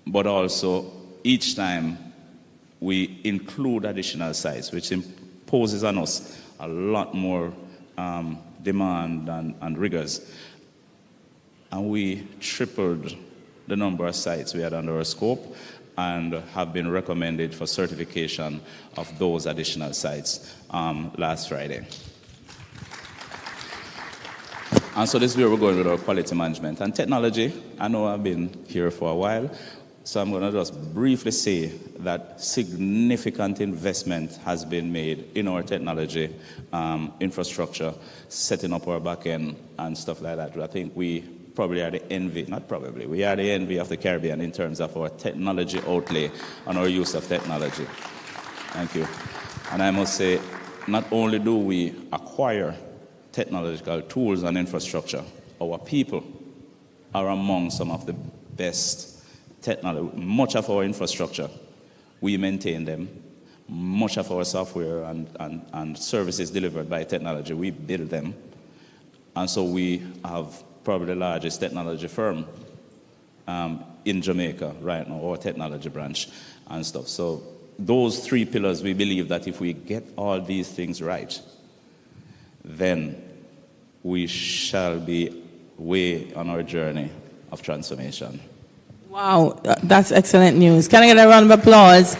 but also each time we include additional sites, which imposes on us a lot more demand and rigors. And we tripled the number of sites we had under our scope and have been recommended for certification of those additional sites last Friday. And so this is where we're going with our quality management. And technology, I know I've been here for a while, so I'm going to just briefly say that significant investment has been made in our technology infrastructure, setting up our back end and stuff like that. I think we probably are the envy, not probably, we are the envy of the Caribbean in terms of our technology outlay and our use of technology. Thank you. And I must say, not only do we acquire technological tools and infrastructure, our people are among some of the best technology. Much of our infrastructure, we maintain them. Much of our software and services delivered by technology, we build them. And so we have probably the largest technology firm in Jamaica right now, our technology branch and stuff. So those three pillars, we believe that if we get all these things right, then we shall be way on our journey of transformation. Wow, that's excellent news. Can I get a round of applause?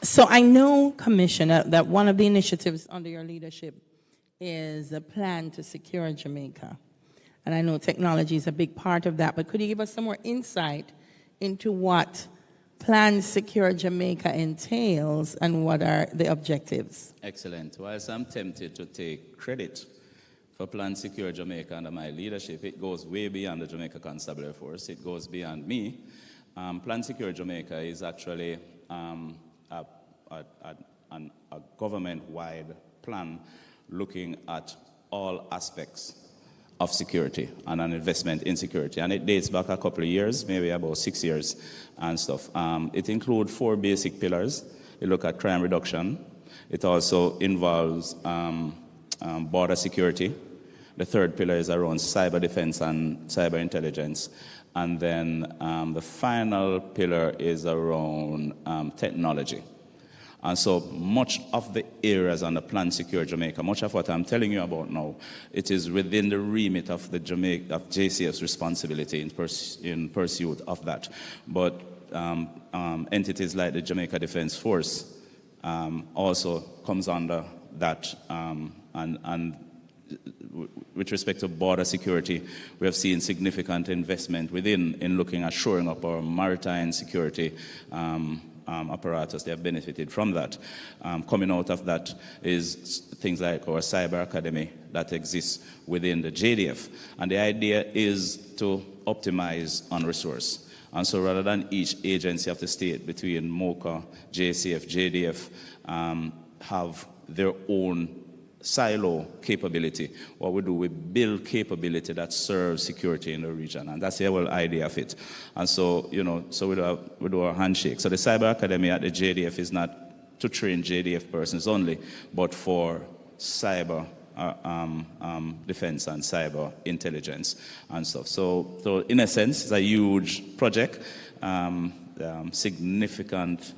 So I know, Commissioner, that one of the initiatives under your leadership is a plan to secure Jamaica. And I know technology is a big part of that, but could you give us some more insight into what Plan Secure Jamaica entails and what are the objectives? Excellent. Whilst I'm tempted to take credit for Plan Secure Jamaica under my leadership, it goes way beyond the Jamaica Constabulary Force. It goes beyond me. Plan Secure Jamaica is actually a government-wide plan looking at all aspects of security and an investment in security. And it dates back a couple of years, maybe about 6 years and stuff. It includes 4 basic pillars. It looks at crime reduction. It also involves border security. The third pillar is around cyber defense and cyber intelligence. And then the final pillar is around technology. And so much of the areas on the Plan Secure Jamaica, much of what I'm telling you about now, it is within the remit of the JCF's responsibility in pursuit of that. But entities like the Jamaica Defense Force also comes under that. And with respect to border security, we have seen significant investment in looking at shoring up our maritime security apparatus. They have benefited from that. Coming out of that is things like our cyber academy that exists within the JDF. And the idea is to optimize on resource. And so rather than each agency of the state between MOCA, JCF, JDF have their own silo capability, what we do, we build capability that serves security in the region, and that's the whole idea of it. And so, so we do our handshake. So the Cyber Academy at the JDF is not to train JDF persons only, but for cyber defense and cyber intelligence and stuff. So in a sense, it's a huge project, significant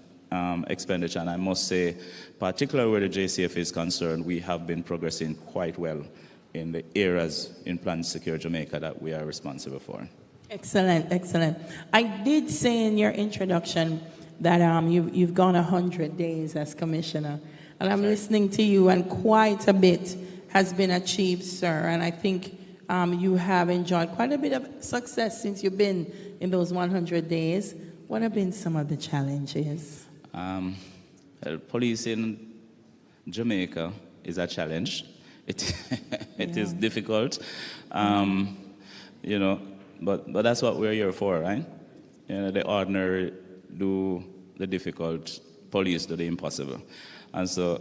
expenditure, and I must say, particularly where the JCF is concerned, we have been progressing quite well in the areas in Plan Secure Jamaica that we are responsible for. Excellent, excellent. I did say in your introduction that you've gone 100 days as commissioner, and I'm listening to you, and quite a bit has been achieved, sir, and I think you have enjoyed quite a bit of success since you've been in those 100 days. What have been some of the challenges? Police in Jamaica is a challenge. It is difficult, but that's what we're here for, right? The ordinary do the difficult, police do the impossible, and so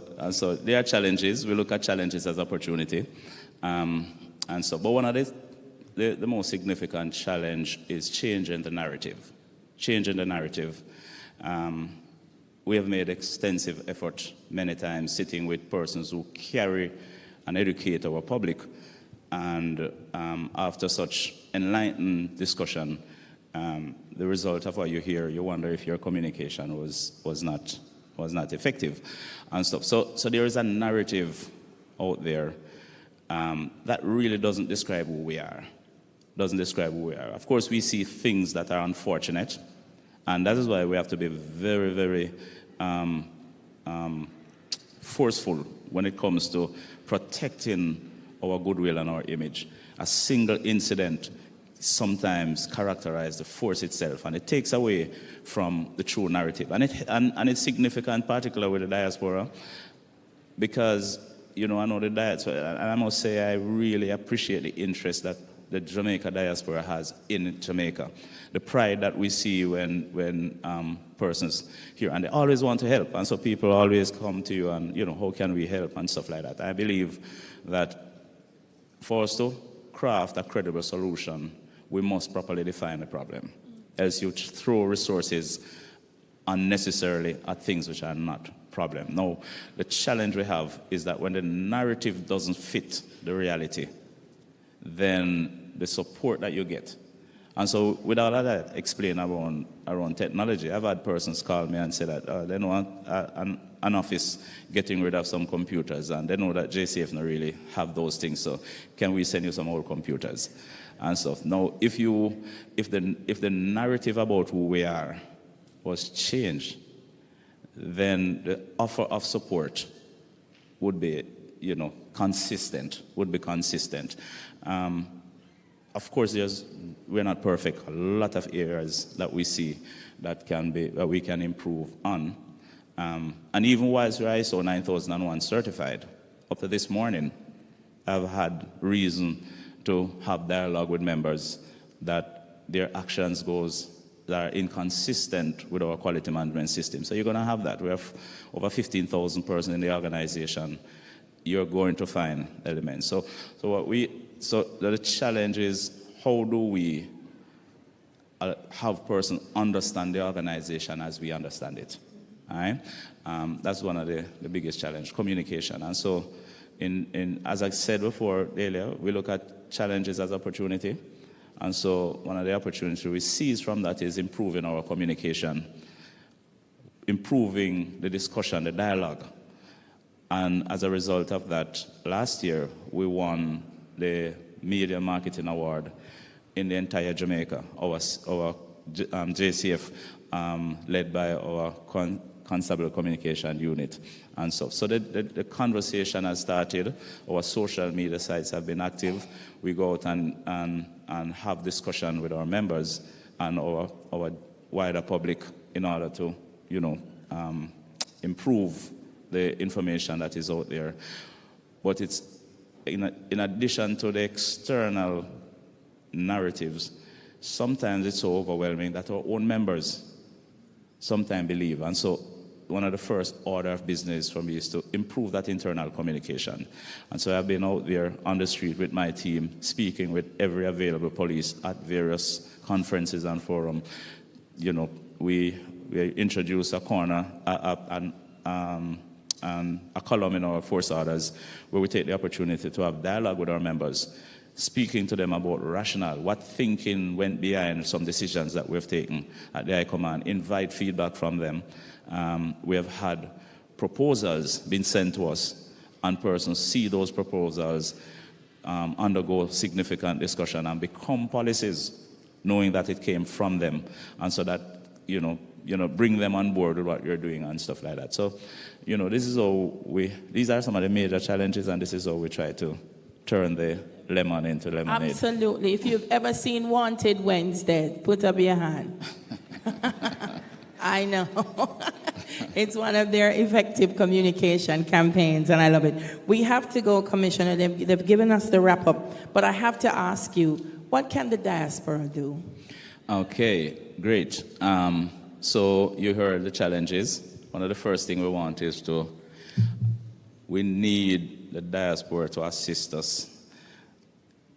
there are challenges. We look at challenges as opportunity, but one of the most significant challenge is changing the narrative. Changing the narrative. We have made extensive effort many times sitting with persons who carry and educate our public And after such enlightened discussion, the result of what you hear, you wonder if your communication was not effective and stuff. So there is a narrative out there that really doesn't describe who we are. Of course, we see things that are unfortunate, and that is why we have to be very, very forceful when it comes to protecting our goodwill and our image. A single incident sometimes characterizes the force itself, and it takes away from the true narrative. And it's significant, particularly with the diaspora, because, I know the diaspora, and I must say I really appreciate the interest that the Jamaica diaspora has in Jamaica. The pride that we see when persons here, and they always want to help, and so people always come to you and, how can we help and stuff like that. I believe that for us to craft a credible solution, we must properly define the problem. Else you throw resources unnecessarily at things which are not problem. No, the challenge we have is that when the narrative doesn't fit the reality, then the support that you get. And so with all of that explained around technology, I've had persons call me and say that they know an office getting rid of some computers, and they know that JCF don't really have those things, so can we send you some old computers and stuff. Now, if the narrative about who we are was changed, then the offer of support would be, consistent. Of course, we're not perfect. A lot of areas that we see that we can improve on. And even whilst we're ISO 9001 certified, up to this morning, I've had reason to have dialogue with members that their actions that are inconsistent with our quality management system. So you're going to have that. We have over 15,000 persons in the organization. You're going to find elements. So the challenge is, how do we have persons understand the organization as we understand it? All right? That's one of the biggest challenges, communication. And so, as I said before earlier, we look at challenges as opportunity. And so one of the opportunities we seize from that is improving our communication, improving the discussion, the dialogue. And as a result of that, last year we won the Media Marketing Award in the entire Jamaica, our JCF, led by our Constable Communication Unit. And so the conversation has started. Our social media sites have been active. We go out and have discussion with our members and our wider public in order to, improve the information that is out there. But it's in addition to the external narratives, sometimes it's so overwhelming that our own members sometimes believe. And so one of the first order of business for me is to improve that internal communication. And so I've been out there on the street with my team, speaking with every available police at various conferences and forums. We introduced a corner, and a column in our force orders where we take the opportunity to have dialogue with our members, speaking to them about rationale, what thinking went behind some decisions that we've taken at the High Command, invite feedback from them. We have had proposals being sent to us, and persons see those proposals undergo significant discussion and become policies, knowing that it came from them, and so that, bring them on board with what you're doing and stuff like that. So, these are some of the major challenges, and this is how we try to turn the lemon into lemonade. Absolutely. If you've ever seen Wanted Wednesday, put up your hand. I know. It's one of their effective communication campaigns, and I love it. We have to go, Commissioner. They've given us the wrap-up, but I have to ask you, what can the diaspora do? Okay, great. So you heard the challenges. One of the first things we want is we need the diaspora to assist us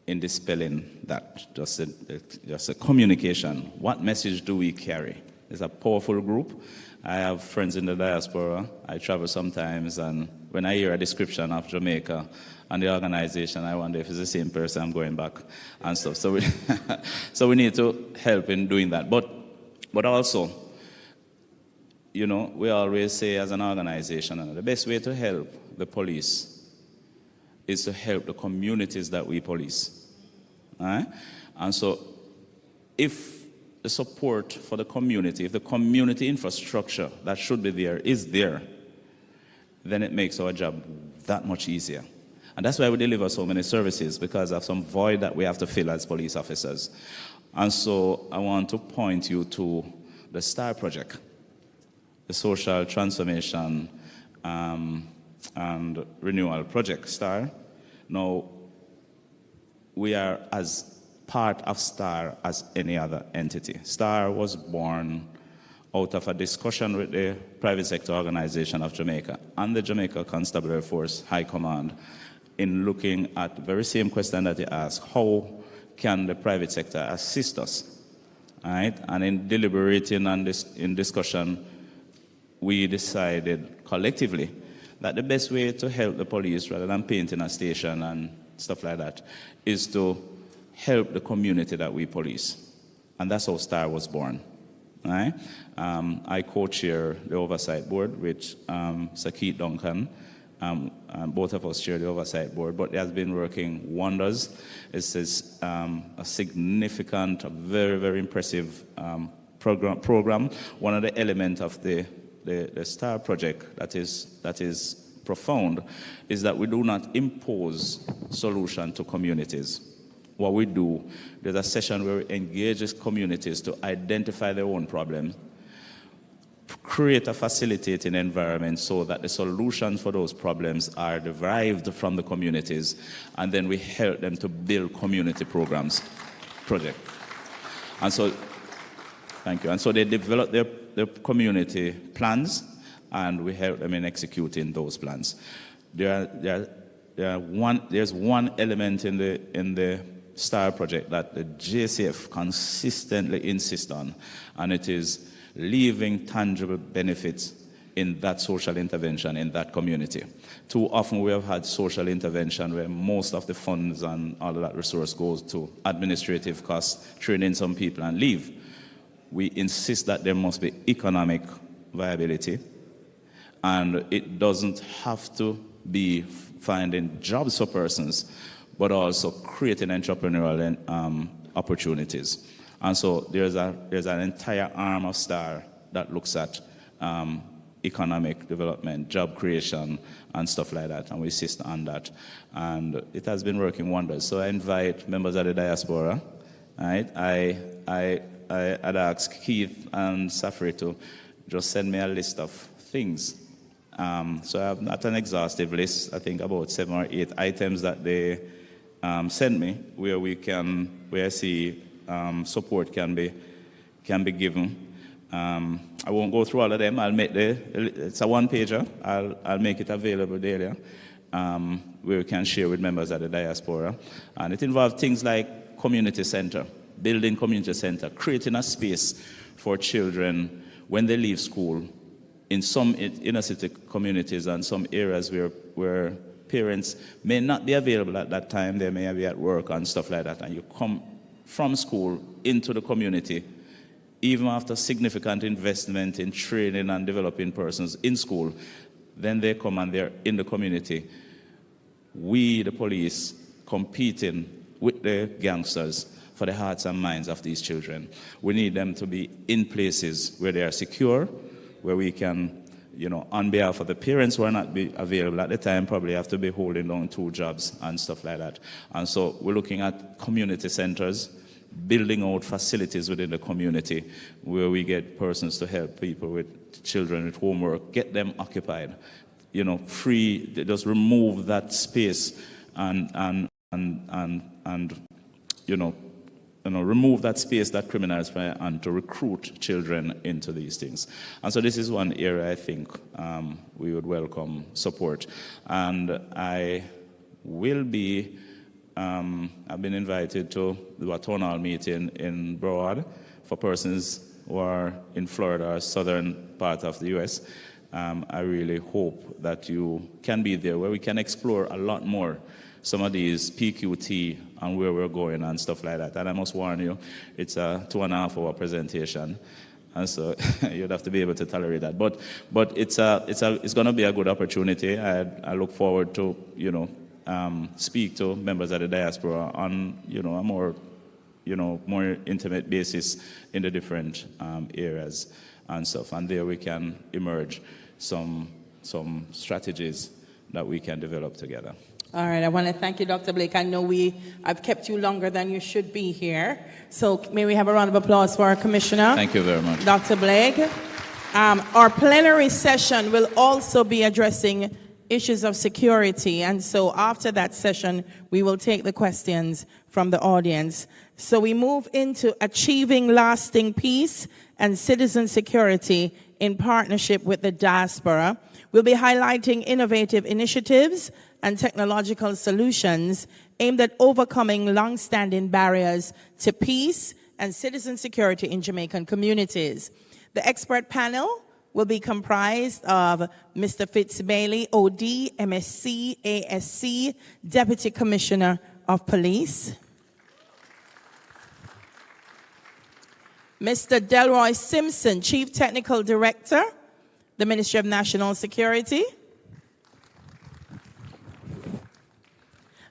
in dispelling that, just a communication. What message do we carry? It's a powerful group. I have friends in the diaspora. I travel sometimes, and when I hear a description of Jamaica and the organization, I wonder if it's the same person I'm going back and stuff. So we, so we need to help in doing that. But also, you know, we always say as an organization, the best way to help the police is to help the communities that we police. Right? And so if the support for the community, if the community infrastructure that should be there is there, then it makes our job that much easier. And that's why we deliver so many services, because of some void that we have to fill as police officers. And so I want to point you to the STAR project, the Social Transformation and Renewal Project, STAR. Now, we are as part of STAR as any other entity. STAR was born out of a discussion with the private sector organization of Jamaica and the Jamaica Constabulary Force High Command in looking at the very same question that you asked: how can the private sector assist us? Right? And in deliberating and in discussion, we decided collectively that the best way to help the police, rather than painting a station and stuff like that, is to help the community that we police. And that's how STAR was born. Right? I co-chair the oversight board with Sakit Duncan. Both of us share the oversight board, but it has been working wonders. It's a significant, very, very impressive program. One of the elements of the STAR project that is profound is that we do not impose solution to communities. What we do, there's a session where we engage communities to identify their own problems, create a facilitating environment so that the solutions for those problems are derived from the communities, and then we help them to build community projects. And so, thank you. And so they develop their community plans, and we help them in executing those plans. There's one element in the STAR project that the JCF consistently insists on, and it is leaving tangible benefits in that social intervention in that community. Too often we have had social intervention where most of the funds and all of that resource goes to administrative costs, training some people and leave. We insist that there must be economic viability, and it doesn't have to be finding jobs for persons, but also creating entrepreneurial opportunities. And so there's an entire arm of STAR that looks at economic development, job creation, and stuff like that, and we insist on that. And it has been working wonders. So I invite members of the Diaspora. Right? I'd ask Keith and Safri to just send me a list of things. So I have not an exhaustive list, I think about 7 or 8 items that they send me where I see support can be given. I won't go through all of them. I'll make it's a one-pager. I'll make it available there, where we can share with members of the Diaspora. And it involves things like community center, building community center, creating a space for children when they leave school in some inner city communities and some areas where parents may not be available at that time. They may be at work and stuff like that, and you come from school into the community, even after significant investment in training and developing persons in school, then they come and they're in the community. We, the police, competing with the gangsters for the hearts and minds of these children. We need them to be in places where they are secure, where we can, on behalf of the parents who are not be available at the time, probably have to be holding down 2 jobs and stuff like that. And so we're looking at community centers, building out facilities within the community where we get persons to help people with children with homework, get them occupied, free, just remove that space and remove that space that criminals try and to recruit children into these things. And so this is one area I think we would welcome support. And I will be I've been invited to do a town hall meeting in Broward for persons who are in Florida or southern part of the U.S. I really hope that you can be there, where we can explore a lot more some of these PQT and where we're going and stuff like that. And I must warn you, it's a 2.5-hour presentation, and so you'd have to be able to tolerate that. But it's going to be a good opportunity. I look forward to speak to members of the diaspora on a more intimate basis in the different areas and stuff, and there we can emerge some strategies that we can develop together. All right, I want to thank you, Dr. Blake. I know I've kept you longer than you should be here. So may we have a round of applause for our commissioner? Thank you very much. Dr. Blake. Our plenary session will also be addressing issues of security. And so after that session, we will take the questions from the audience. So we move into achieving lasting peace and citizen security in partnership with the diaspora. We'll be highlighting innovative initiatives and technological solutions aimed at overcoming long-standing barriers to peace and citizen security in Jamaican communities. The expert panel will be comprised of Mr. Fitz-Bailey, OD, MSc, ASC, Deputy Commissioner of Police. Mr. Delroy Simpson, Chief Technical Director, the Ministry of National Security.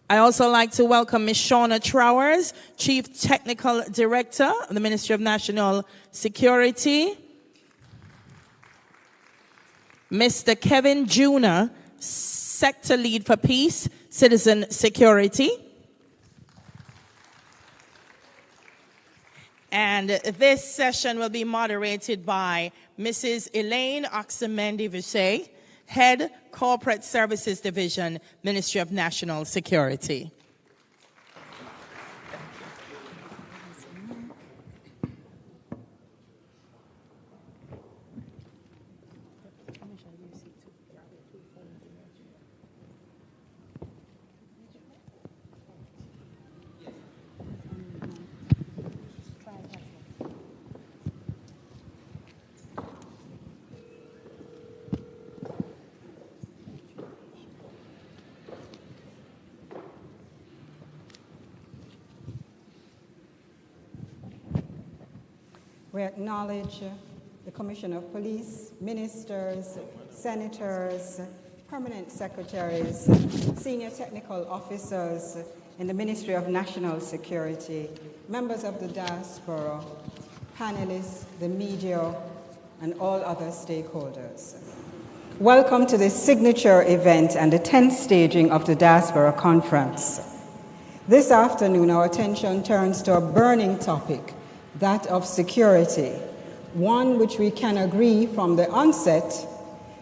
I also like to welcome Ms. Shauna Trowers, Chief Technical Director of the Ministry of National Security. Mr. Kevin Juna, Sector Lead for Peace, Citizen Security. And this session will be moderated by Mrs. Elaine Oxamendi-Visay, Head Corporate Services Division, Ministry of National Security. We acknowledge the Commissioner of Police, ministers, senators, permanent secretaries, senior technical officers in the Ministry of National Security, members of the diaspora, panelists, the media, and all other stakeholders. Welcome to this signature event and the 10th staging of the Diaspora Conference. This afternoon, our attention turns to a burning topic, that of security, one which we can agree from the onset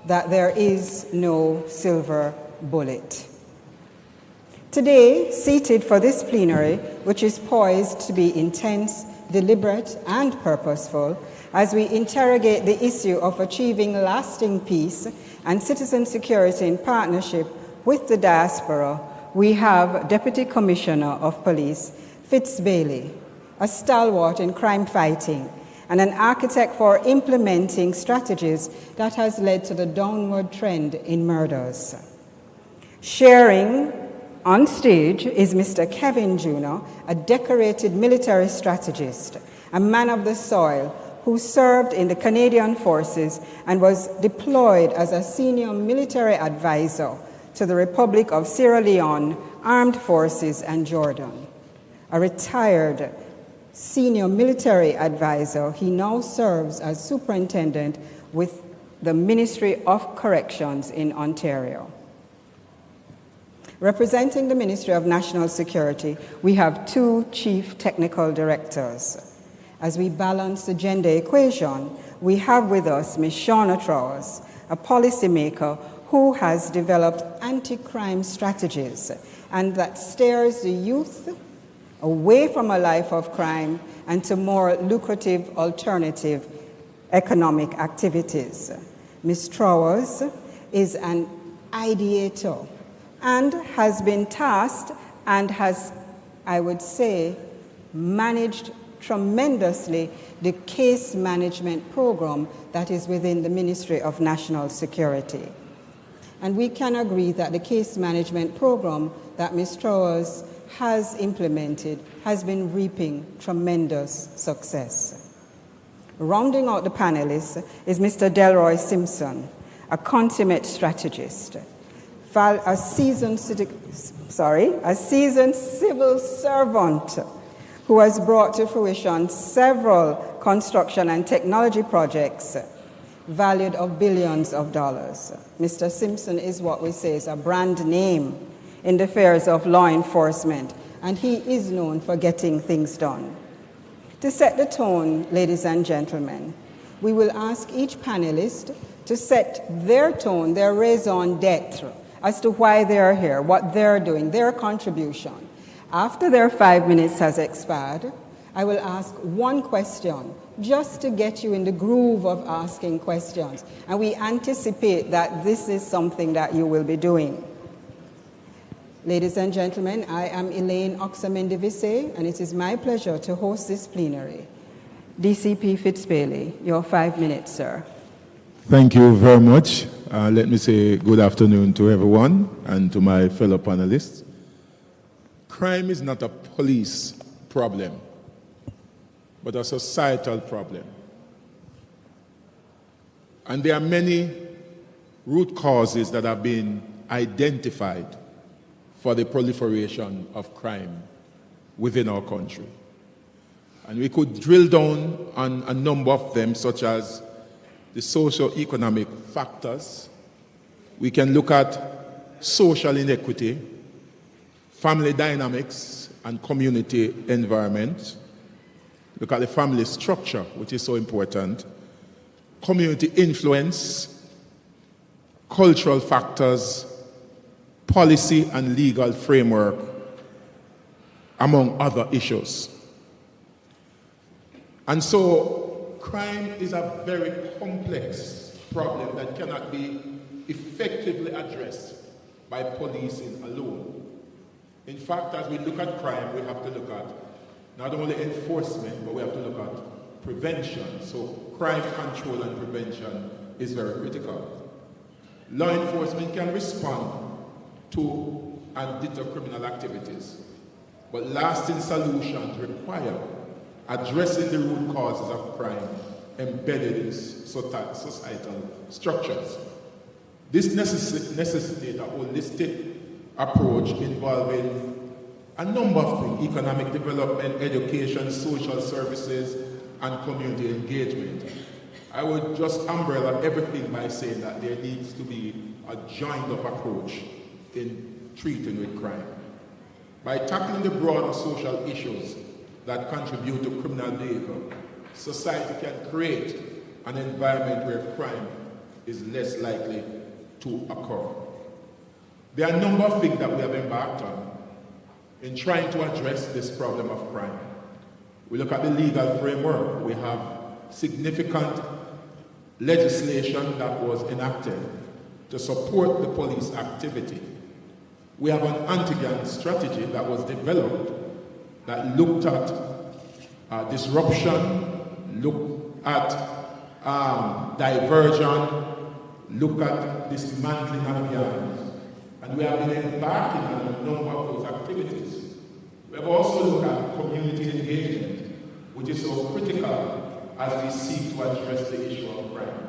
that there is no silver bullet. Today, seated for this plenary, which is poised to be intense, deliberate, and purposeful, as we interrogate the issue of achieving lasting peace and citizen security in partnership with the diaspora, we have Deputy Commissioner of Police, Fitz-Bailey, a stalwart in crime fighting, and an architect for implementing strategies that has led to the downward trend in murders. Sharing on stage is Mr. Kevin Juna, a decorated military strategist, a man of the soil who served in the Canadian Forces and was deployed as a senior military advisor to the Republic of Sierra Leone, Armed Forces, and Jordan. A retired senior military advisor, he now serves as superintendent with the Ministry of Corrections in Ontario. Representing the Ministry of National Security, we have two chief technical directors. As we balance the gender equation, we have with us Ms. Shauna Trowers, a policymaker who has developed anti-crime strategies and that steers the youth away from a life of crime and to more lucrative alternative economic activities. Ms. Trowers is an ideator and has been tasked and has, I would say, managed tremendously the case management program that is within the Ministry of National Security. And we can agree that the case management program that Ms. Trowers has implemented has been reaping tremendous success. Rounding out the panelists is Mr. Delroy Simpson, a consummate strategist, a seasoned civil servant who has brought to fruition several construction and technology projects valued of billions of dollars. Mr. Simpson is what we say is a brand name in the affairs of law enforcement, and he is known for getting things done. To set the tone, ladies and gentlemen, we will ask each panelist to set their tone, their raison d'etre, as to why they are here, what they're doing, their contribution. After their 5 minutes has expired, I will ask one question just to get you in the groove of asking questions. And we anticipate that this is something that you will be doing. Ladies and gentlemen, I am Elaine Oxamendivise, and it is my pleasure to host this plenary. DCP Fitzbailey, your 5 minutes, sir. Thank you very much. Let me say good afternoon to everyone and to my fellow panelists. Crime is not a police problem, but a societal problem. And there are many root causes that have been identified for the proliferation of crime within our country. And we could drill down on a number of them, such as the socio-economic factors. We can look at social inequity, family dynamics, and community environment. Look at the family structure, which is so important. Community influence, cultural factors, policy and legal framework, among other issues. And so, crime is a very complex problem that cannot be effectively addressed by policing alone. In fact, as we look at crime, we have to look at not only enforcement, but we have to look at prevention. So crime control and prevention is very critical. Law enforcement can respond to and deter criminal activities, but lasting solutions require addressing the root causes of crime embedded in societal structures. This necessitates a holistic approach involving a number of things: economic development, education, social services, and community engagement. I would just umbrella everything by saying that there needs to be a joined-up approach in treating with crime. By tackling the broader social issues that contribute to criminal behavior, society can create an environment where crime is less likely to occur. There are a number of things that we have embarked on in trying to address this problem of crime. We look at the legal framework. We have significant legislation that was enacted to support the police activity. We have an anti-gang strategy that was developed that looked at disruption, looked at diversion, looked at dismantling of gangs. And we have been embarking on a number of those activities. We have also looked at community engagement, which is so critical as we seek to address the issue of crime.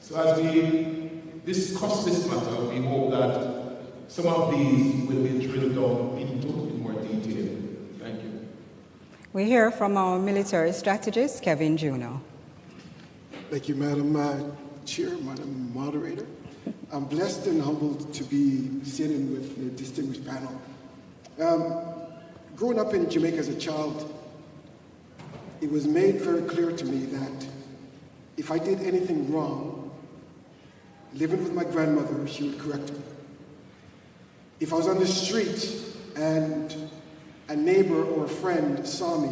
So as we discuss this matter, we hope that some of these will be drilled down into in more detail. Thank you. We hear from our military strategist, Kevin Juno. Thank you, Madam Chair, Madam Moderator. I'm blessed and humbled to be sitting with the distinguished panel. Growing up in Jamaica as a child, it was made very clear to me that if I did anything wrong, living with my grandmother, she would correct me. If I was on the street and a neighbor or a friend saw me,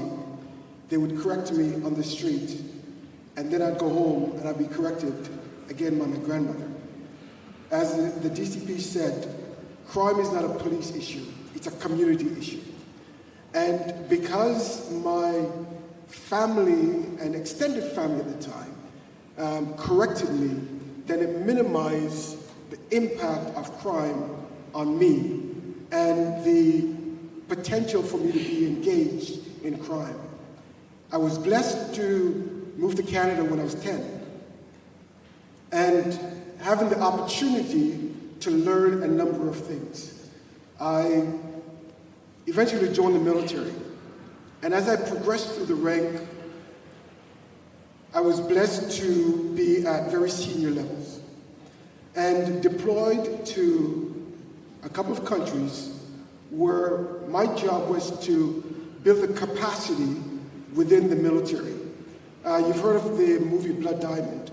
they would correct me on the street, and then I'd go home and I'd be corrected again by my grandmother. As the DCP said, crime is not a police issue, it's a community issue. And because my family and extended family at the time corrected me, then it minimized the impact of crime on me and the potential for me to be engaged in crime. I was blessed to move to Canada when I was 10, and having the opportunity to learn a number of things. I eventually joined the military, and as I progressed through the rank, I was blessed to be at very senior levels and deployed to a couple of countries where my job was to build the capacity within the military. You've heard of the movie Blood Diamond.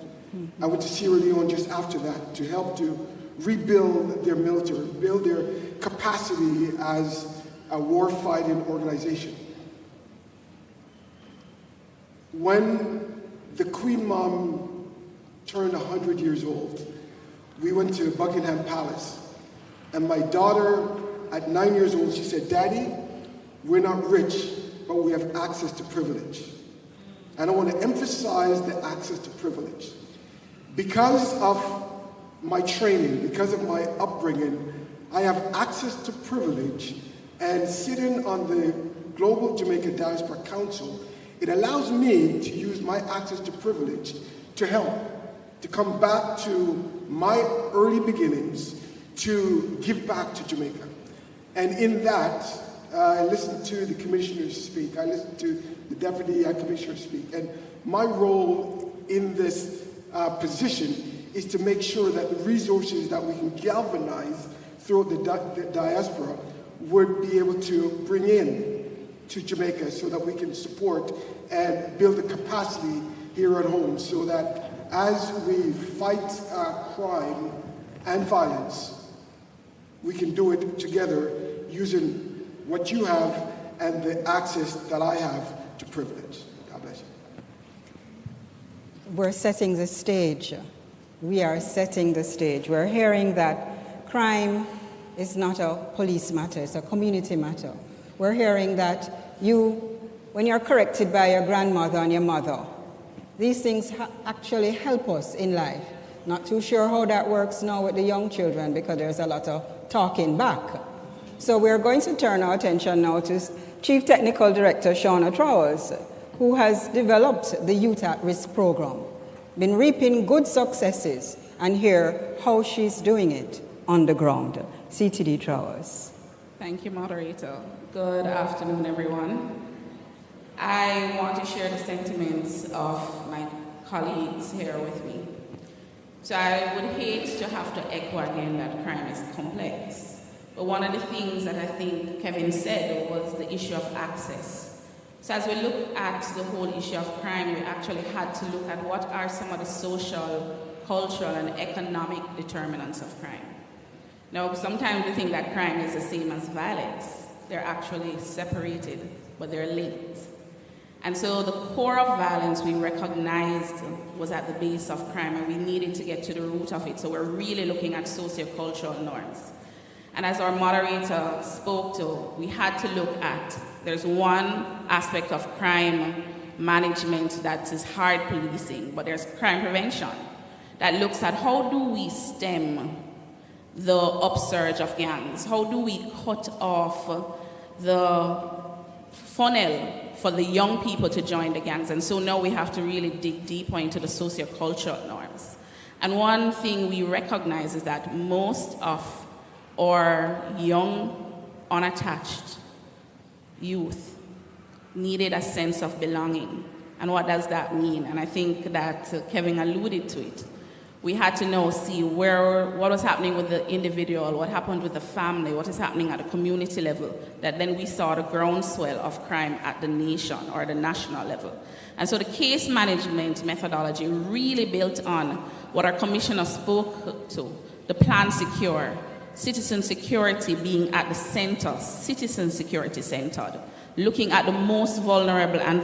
I went to Sierra Leone just after that to help to rebuild their military, build their capacity as a war-fighting organization. When the Queen Mom turned 100 years old, we went to Buckingham Palace, and my daughter, at 9 years old, she said, "Daddy, we're not rich, but we have access to privilege." And I want to emphasize the access to privilege. Because of my training, because of my upbringing, I have access to privilege, and sitting on the Global Jamaica Diaspora Council, it allows me to use my access to privilege to help, to come back to my early beginnings, to give back to Jamaica. And in that, I listened to the commissioners speak, I listened to the deputy commissioner speak, and my role in this position is to make sure that the resources that we can galvanize throughout the diaspora would be able to bring in to Jamaica so that we can support and build the capacity here at home, so that as we fight crime and violence, we can do it together using what you have and the access that I have to privilege. God bless you. We're setting the stage. We are setting the stage. We're hearing that crime is not a police matter, it's a community matter. We're hearing that when you're corrected by your grandmother and your mother, these things actually help us in life. Not too sure how that works now with the young children, because there's a lot of talking back. So we're going to turn our attention now to Chief Technical Director Shauna Trowers, who has developed the Youth at Risk program, been reaping good successes, and hear how she's doing it on the ground. CTD Trowers. Thank you, moderator. Good afternoon, everyone. I want to share the sentiments of my colleagues here with me. So I would hate to have to echo again that crime is complex. But one of the things that I think Kevin said was the issue of access. So as we look at the whole issue of crime, we actually had to look at what are some of the social, cultural, and economic determinants of crime. Now, sometimes we think that crime is the same as violence. They're actually separated, but they're linked. And so the core of violence we recognized was at the base of crime, and we needed to get to the root of it. So we're really looking at sociocultural norms. And as our moderator spoke to, we had to look at, there's one aspect of crime management that is hard policing, but there's crime prevention that looks at how do we stem the upsurge of gangs? How do we cut off the funnel for the young people to join the gangs? And so now we have to really dig deeper into the sociocultural norms. And one thing we recognize is that most of our young, unattached youth needed a sense of belonging. And what does that mean? And I think that Kevin alluded to it. We had to now see what was happening with the individual, what happened with the family, what is happening at the community level, that then we saw the groundswell of crime at the nation or the national level. And so the case management methodology really built on what our commissioner spoke to, the plan secure, citizen security being at the center, citizen security centered, looking at the most vulnerable and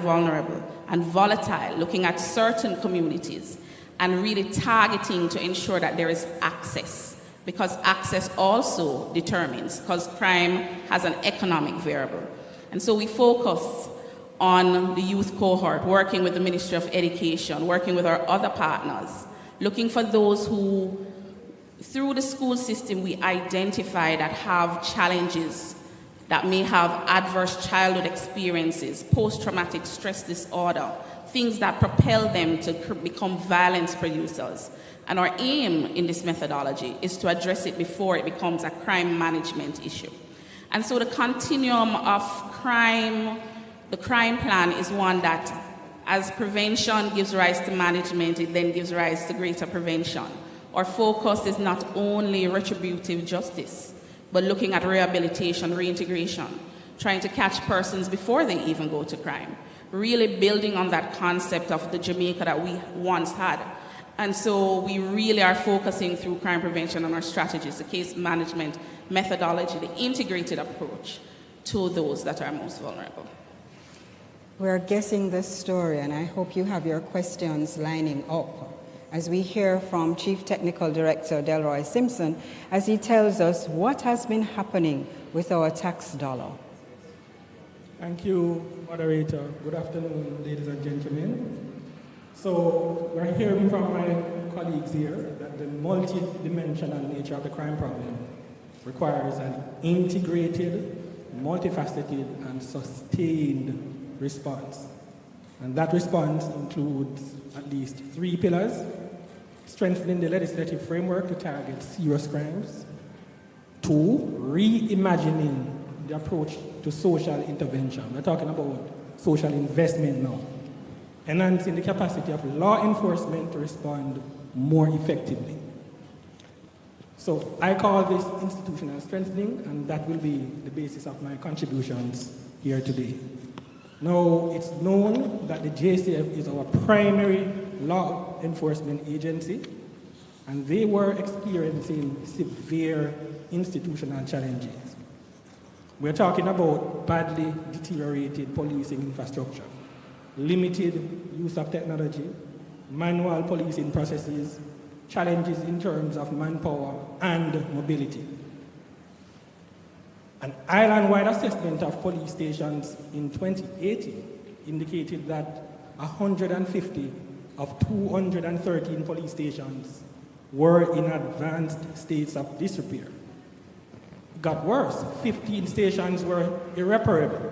volatile, looking at certain communities, and really targeting to ensure that there is access, because access also determines, because crime has an economic variable. And so we focus on the youth cohort, working with the Ministry of Education, working with our other partners, looking for those who, through the school system, we identify that have challenges, that may have adverse childhood experiences, post-traumatic stress disorder, things that propel them to become violence producers. And our aim in this methodology is to address it before it becomes a crime management issue. And so the continuum of crime, the crime plan is one that, as prevention gives rise to management, it then gives rise to greater prevention. Our focus is not only retributive justice, but looking at rehabilitation, reintegration, trying to catch persons before they even go to crime, really building on that concept of the Jamaica that we once had. And so we really are focusing through crime prevention on our strategies, the case management methodology, the integrated approach to those that are most vulnerable. We're guessing this story, and I hope you have your questions lining up as we hear from Chief Technical Director Delroy Simpson as he tells us what has been happening with our tax dollar. Thank you, moderator. Good afternoon, ladies and gentlemen. So we're hearing from my colleagues here that the multi-dimensional nature of the crime problem requires an integrated, multifaceted, and sustained response. And that response includes at least 3 pillars: strengthening the legislative framework to target serious crimes; 2, reimagining the approach to social intervention. We're talking about social investment now. Enhancing the capacity of law enforcement to respond more effectively. So I call this institutional strengthening, and that will be the basis of my contributions here today. Now, it's known that the JCF is our primary law enforcement agency, and they were experiencing severe institutional challenges. We're talking about badly deteriorated policing infrastructure, limited use of technology, manual policing processes, challenges in terms of manpower and mobility. An island-wide assessment of police stations in 2018 indicated that 150 of 213 police stations were in advanced states of disrepair. It got worse, 15 stations were irreparable.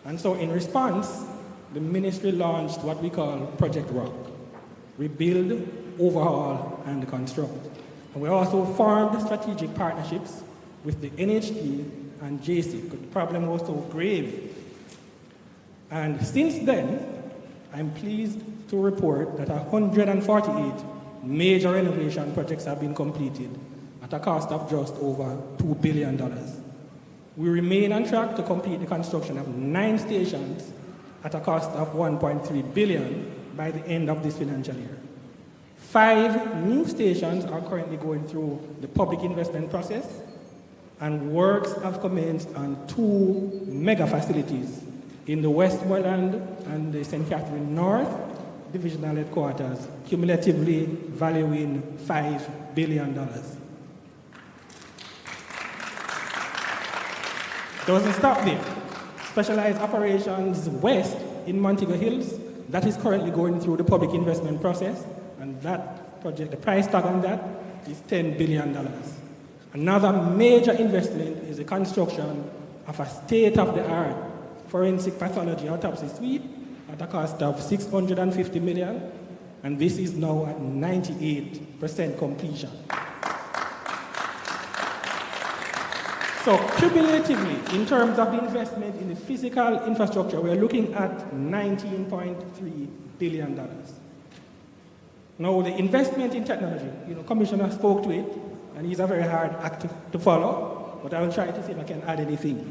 And so in response, the ministry launched what we call Project ROCK: Rebuild, Overhaul, and Construct. And we also formed strategic partnerships with the NHT and JC, because the problem was so grave. And since then, I'm pleased to report that 148 major renovation projects have been completed at a cost of just over $2 billion. We remain on track to complete the construction of 9 stations at a cost of $1.3 billion by the end of this financial year. 5 new stations are currently going through the public investment process, and works have commenced on 2 mega facilities in the Westmoreland and the St. Catherine North divisional headquarters, cumulatively valuing $5 billion. Doesn't stop there. Specialized Operations West in Montego Hills, that is currently going through the public investment process, and that project, the price tag on that is $10 billion. Another major investment is the construction of a state-of-the-art forensic pathology autopsy suite at a cost of $650 million, and this is now at 98% completion. So cumulatively, in terms of the investment in the physical infrastructure, we're looking at $19.3 billion. Now, the investment in technology, Commissioner spoke to it, and he's a very hard act to follow, but I will try to see if I can add anything.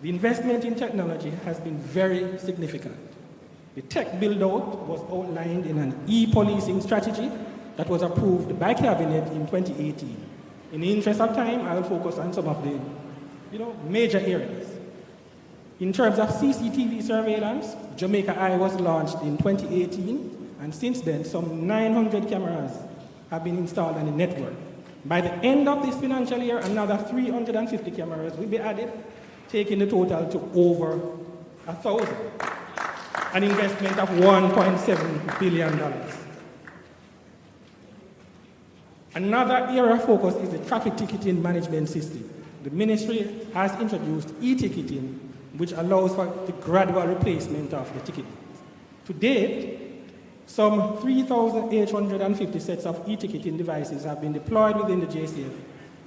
The investment in technology has been very significant. The tech build-out was outlined in an e-policing strategy that was approved by Cabinet in 2018. In the interest of time, I will focus on some of the major areas. In terms of CCTV surveillance, Jamaica Eye was launched in 2018, and since then, some 900 cameras have been installed on the network. By the end of this financial year, another 350 cameras will be added, taking the total to over 1,000. an investment of $1.7 billion. Another area of focus is the traffic ticketing management system. The ministry has introduced e-ticketing, which allows for the gradual replacement of the ticket. To date, some 3,850 sets of e-ticketing devices have been deployed within the JCF,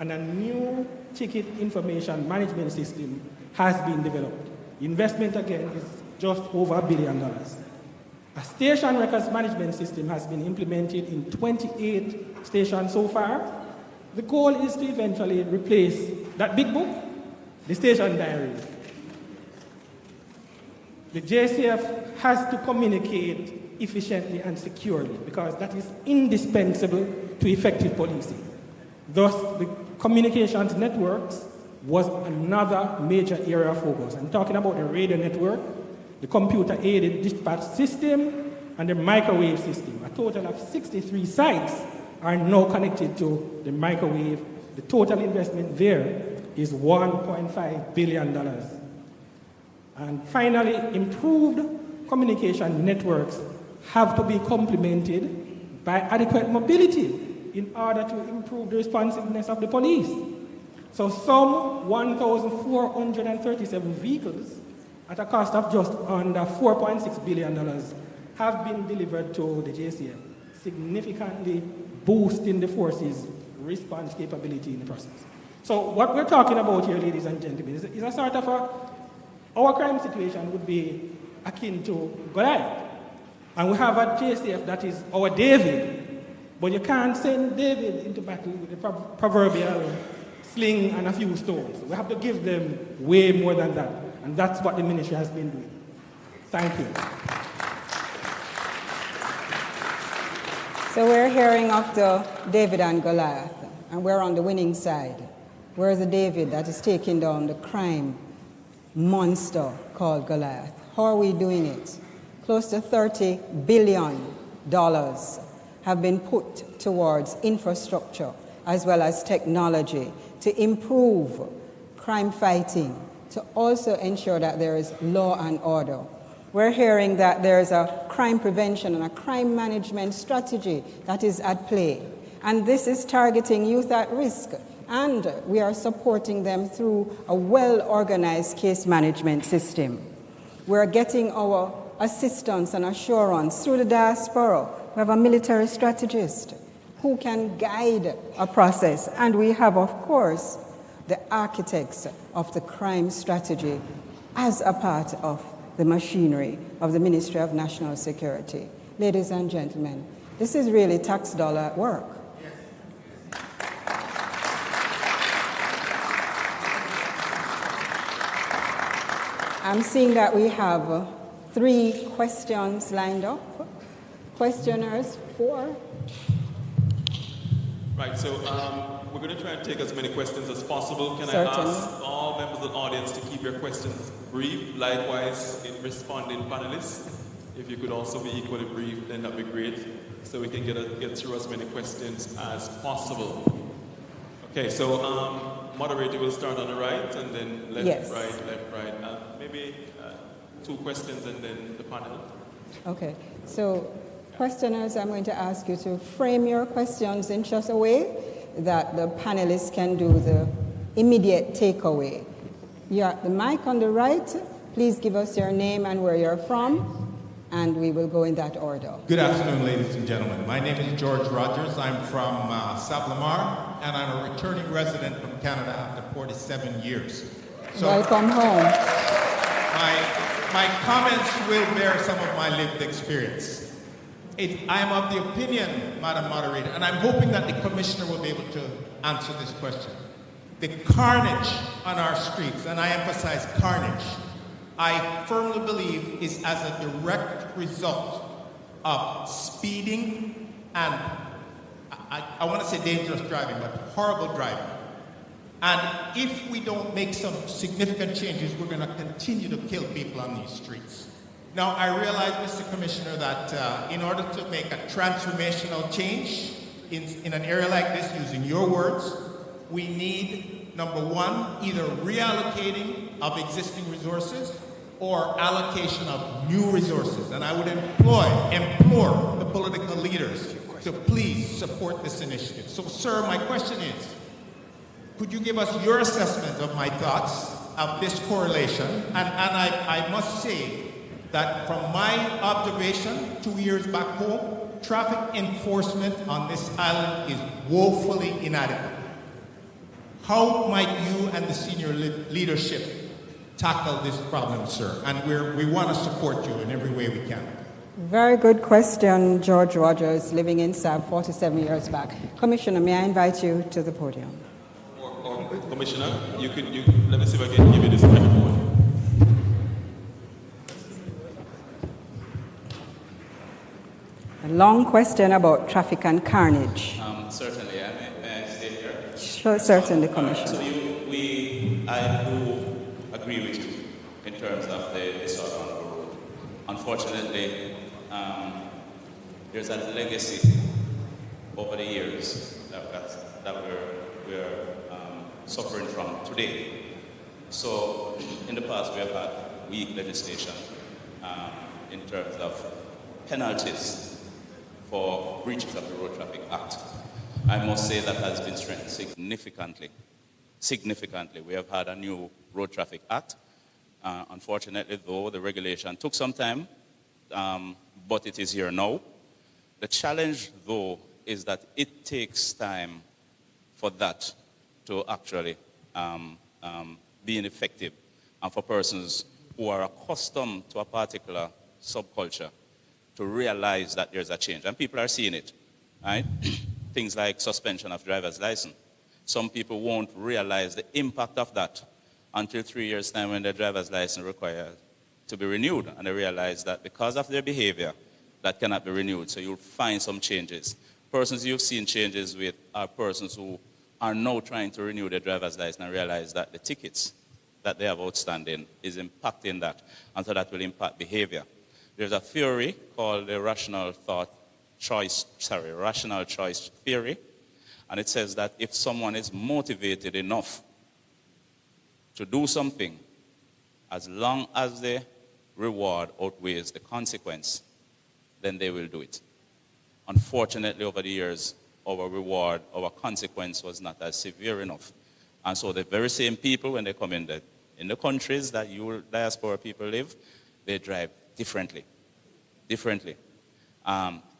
and a new ticket information management system has been developed. The investment, again, is just over $1 billion. A station records management system has been implemented in 28 stations so far. The goal is to eventually replace that big book, the station diary. The JCF has to communicate efficiently and securely because that is indispensable to effective policing. Thus, the communications networks was another major area of focus. I'm talking about the radio network, the computer-aided dispatch system, and the microwave system. A total of 63 sites are now connected to the microwave. The total investment there is $1.5 billion. And finally, improved communication networks have to be complemented by adequate mobility in order to improve the responsiveness of the police. So some 1,437 vehicles at a cost of just under $4.6 billion have been delivered to the JCF, significantly boosting the force's response capability in the process. So what we're talking about here, ladies and gentlemen, is a sort of our crime situation would be akin to Goliath. And we have a JCF that is our David, but you can't send David into battle with the proverbial sling and a few stones. We have to give them way more than that. And that's what the ministry has been doing. Thank you. So we're hearing of the David and Goliath, and we're on the winning side. Where's the David that is taking down the crime monster called Goliath? How are we doing it? Close to $30 billion have been put towards infrastructure as well as technology to improve crime fighting, to also ensure that there is law and order. We're hearing that there is a crime prevention and a crime management strategy that is at play. And this is targeting youth at risk. And we are supporting them through a well-organized case management system. We're getting our assistance and assurance through the Diaspora. We have a military strategist who can guide a process. And we have, of course, the architects of the crime strategy as a part of the machinery of the Ministry of National Security. Ladies and gentlemen, this is really tax dollar at work. I'm seeing that we have 3 questions lined up. Questioners, 4. Right, so we're going to try and take as many questions as possible. Can Certainly. I ask all members of the audience to keep your questions brief? Likewise, in responding panelists, if you could also be equally brief, then that'd be great, so we can get through as many questions as possible. Okay, so moderator will start on the right, and then left, Yes. right. Maybe 2 questions, and then the panel. Okay, so questioners, I'm going to ask you to frame your questions in such a way that the panelists can do the immediate takeaway. You're at the mic on the right. Please give us your name and where you're from, and we will go in that order. Good afternoon, ladies and gentlemen. My name is George Rogers. I'm from Sablamar, and I'm a returning resident from Canada after 47 years. So Welcome home. my comments will bear some of my lived experience. I am of the opinion, Madam Moderator, and I'm hoping that the Commissioner will be able to answer this question. The carnage on our streets, and I emphasize carnage, I firmly believe is as a direct result of speeding and, I want to say dangerous driving, but horrible driving. And if we don't make some significant changes, we're going to continue to kill people on these streets. Now, I realize, Mr. Commissioner, that in order to make a transformational change in an area like this, using your words, we need, number one, either reallocating of existing resources or allocation of new resources. And I would implore the political leaders to please support this initiative. So, sir, my question is, could you give us your assessment of my thoughts of this correlation? And I must say that from my observation 2 years back home, traffic enforcement on this island is woefully inadequate. How might you and the senior leadership tackle this problem, sir? And we want to support you in every way we can. Very good question, George Rogers, living in SAB 47 years back. Commissioner, may I invite you to the podium? Or Commissioner, let me see if I can give you this microphone. A long question about traffic and carnage. Certainly, may I stay here? Sure, certainly, Commissioner. So I do agree with you in terms of the disorder on the road. Unfortunately, there's a legacy over the years that we're suffering from today. So in the past, we have had weak legislation in terms of penalties for breaches of the Road Traffic Act. I must say that has been strengthened significantly. Significantly. We have had a new Road Traffic Act. Unfortunately, though, the regulation took some time, but it is here now. The challenge, though, is that it takes time for that to actually be effective, and for persons who are accustomed to a particular subculture to realize that there's a change. And people are seeing it, right? Things like suspension of driver's license. Some people won't realize the impact of that until 3 years' time when their driver's license requires to be renewed, and they realize that because of their behavior, that cannot be renewed. So you'll find some changes. Persons you've seen changes with are persons who are now trying to renew their driver's license and realize that the tickets that they have outstanding is impacting that, and so that will impact behavior. There's a theory called the rational choice theory, and it says that if someone is motivated enough to do something, as long as the reward outweighs the consequence, then they will do it. Unfortunately, over the years, our consequence was not as severe enough. And so the very same people, when they come in the countries that you diaspora people live, they drive differently.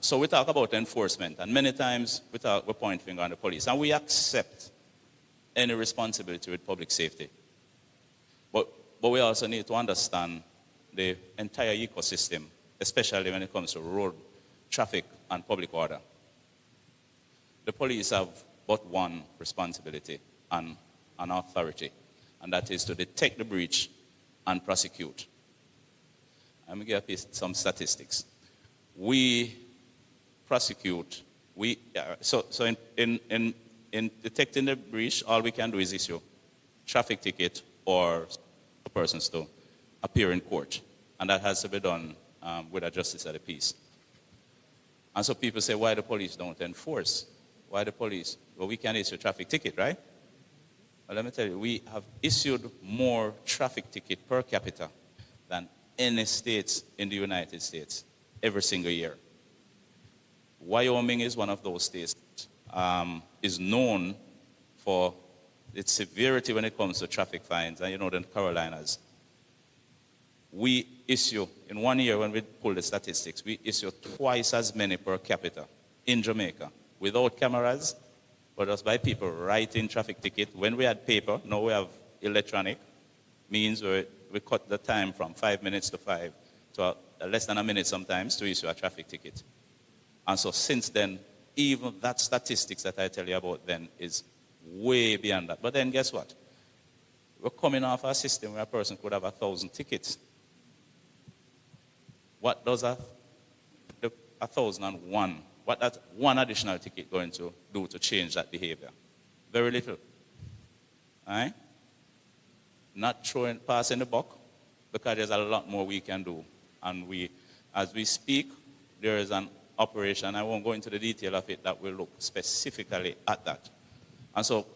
So we talk about enforcement, and many times we point finger on the police, and we accept any responsibility with public safety. But we also need to understand the entire ecosystem, especially when it comes to road traffic and public order. The police have but one responsibility and an authority, and that is to detect the breach and prosecute. Let me give you some statistics. We prosecute. In detecting the breach, all we can do is issue traffic ticket or persons to appear in court, and that has to be done with a justice of the peace. And so people say, why the police don't enforce? Why the police? Well, we can issue a traffic ticket, right? Well, let me tell you, we have issued more traffic ticket per capita than any states in the United States every single year. Wyoming is one of those states, is known for its severity when it comes to traffic fines, and the Carolinas. We issue, in 1 year when we pull the statistics, we issue twice as many per capita in Jamaica, without cameras, but just by people writing traffic ticket. When we had paper, now we have electronic means where we cut the time from 5 minutes to 5 to less than a minute sometimes to issue a traffic ticket. And so since then, even that statistics that I tell you about then is way beyond that. But then guess what? We're coming off a system where a person could have 1,000 tickets. What does 1,001, what that one additional ticket going to do to change that behavior? Very little. All right? Not passing the buck, because there's a lot more we can do. And as we speak, there is an operation, I won't go into the detail of it, that will look specifically at that. And so,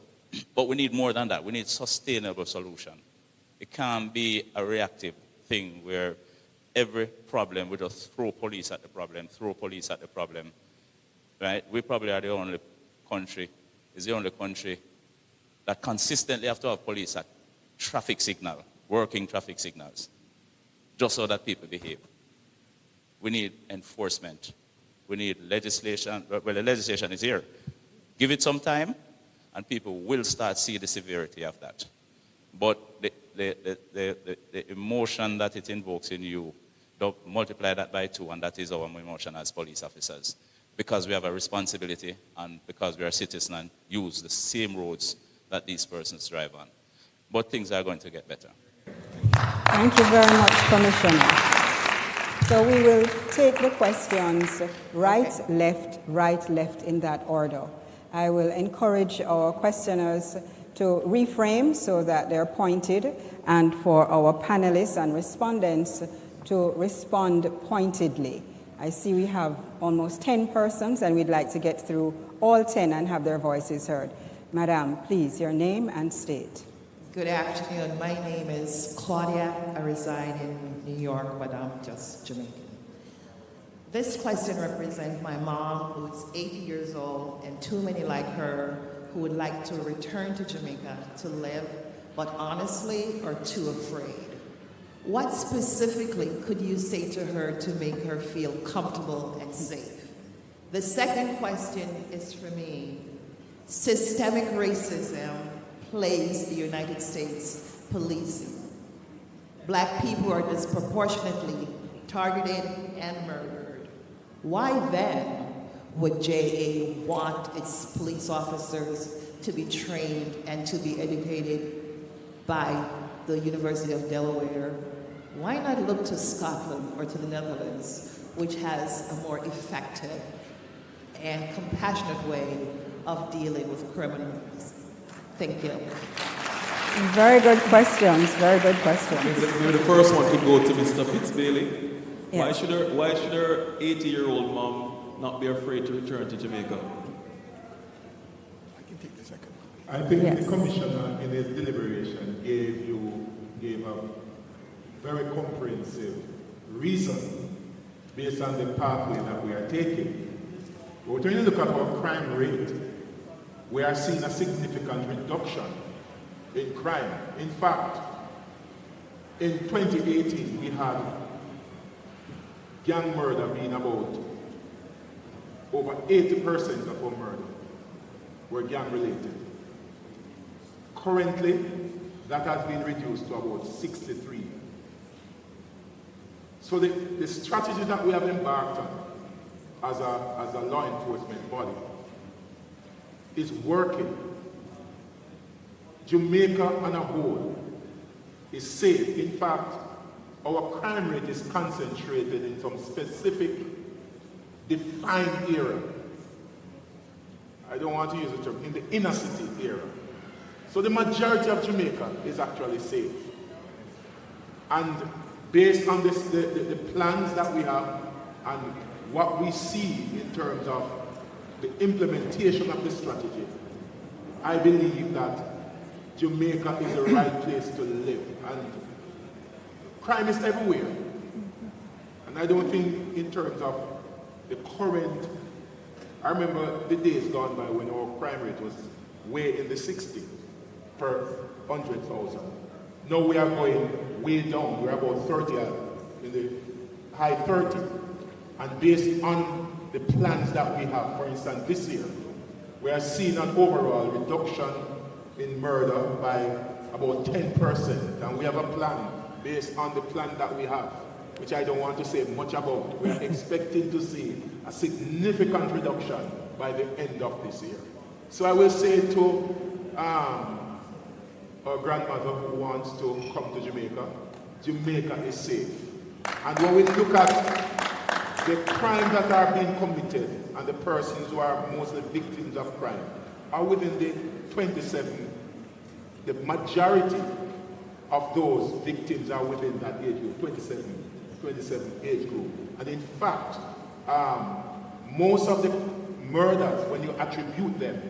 but we need more than that. We need sustainable solution. It can't be a reactive thing where every problem, we just throw police at the problem, right? We probably are the only country that consistently have to have police at traffic signal, working traffic signals, just so that people behave. We need enforcement. We need legislation. Well, the legislation is here. Give it some time, and people will start see the severity of that. But the emotion that it invokes in you, don't multiply that by 2, and that is our emotion as police officers. Because we have a responsibility, and because we are citizens and use the same roads that these persons drive on. But things are going to get better. Thank you very much, Commissioner. So we will take the questions right, left in that order. I will encourage our questioners to reframe so that they're pointed, and for our panelists and respondents to respond pointedly. I see we have almost 10 persons, and we'd like to get through all 10 and have their voices heard. Madam, please, your name and state. Good afternoon. My name is Claudia. I reside in New York, but I'm just Jamaican. This question represents my mom, who is 80 years old, and too many like her who would like to return to Jamaica to live, but honestly are too afraid. What specifically could you say to her to make her feel comfortable and safe? The second question is for me. Systemic racism plagues the United States policing. Black people are disproportionately targeted and murdered. Why then would JA want its police officers to be trained and to be educated by the University of Delaware? Why not look to Scotland or to the Netherlands, which has a more effective and compassionate way of dealing with criminals? Thank you. Very good questions, very good questions. Maybe the first one could go to Mr. Fitzbailey. Yes. Why should her 80-year-old mom not be afraid to return to Jamaica? I can take the second. I think Yes. the commissioner in his deliberation gave a very comprehensive reason based on the pathway that we are taking. But when you look at our crime rate, we are seeing a significant reduction in crime. In fact, in 2018, we had gang murder being about over 80% of our murder were gang related. Currently, that has been reduced to about 63. So the strategy that we have embarked on as a law enforcement body is working. Jamaica on a whole is safe. In fact, our crime rate is concentrated in some specific defined area. I don't want to use the term, in the inner city area. So the majority of Jamaica is actually safe. And based on this, the plans that we have and what we see in terms of the implementation of the strategy, I believe that Jamaica is the right place to live. And crime is everywhere. And I don't think in terms of the current, I remember the days gone by when our crime rate was way in the 60 per 100,000. Now we are going way down. We're about 30, in the high 30. And based on the plans that we have, for instance, this year, we are seeing an overall reduction in murder by about 10%. And we have a plan based on the plan that we have, which I don't want to say much about. We are expecting to see a significant reduction by the end of this year. So I will say to our grandmother who wants to come to Jamaica, Jamaica is safe. And when we look at the crimes that are being committed and the persons who are mostly victims of crime are within the 27, the majority of those victims are within that age group, 27 age group. And in fact, most of the murders, when you attribute them,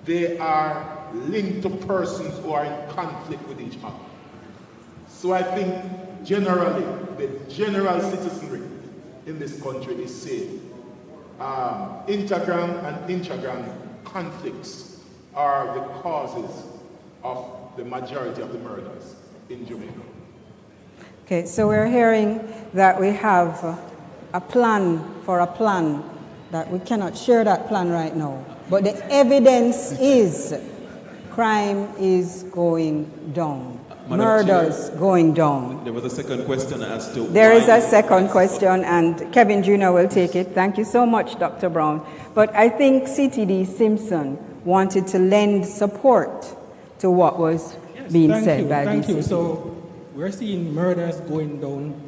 they are linked to persons who are in conflict with each other. So I think generally, the general citizenry in this country is safe. Intergang and intragang conflicts are the causes of the majority of the murders in Jamaica. Okay, so we're hearing that we have a plan for a plan, that we cannot share that plan right now. But the evidence is crime is going down. Murders going down. There was a second question as to There is a second question, and Kevin Jr. will take it. Thank you so much, Dr. Brown. But I think CTD Simpson wanted to lend support to what was being said by Thank you. DCP. So we're seeing murders going down,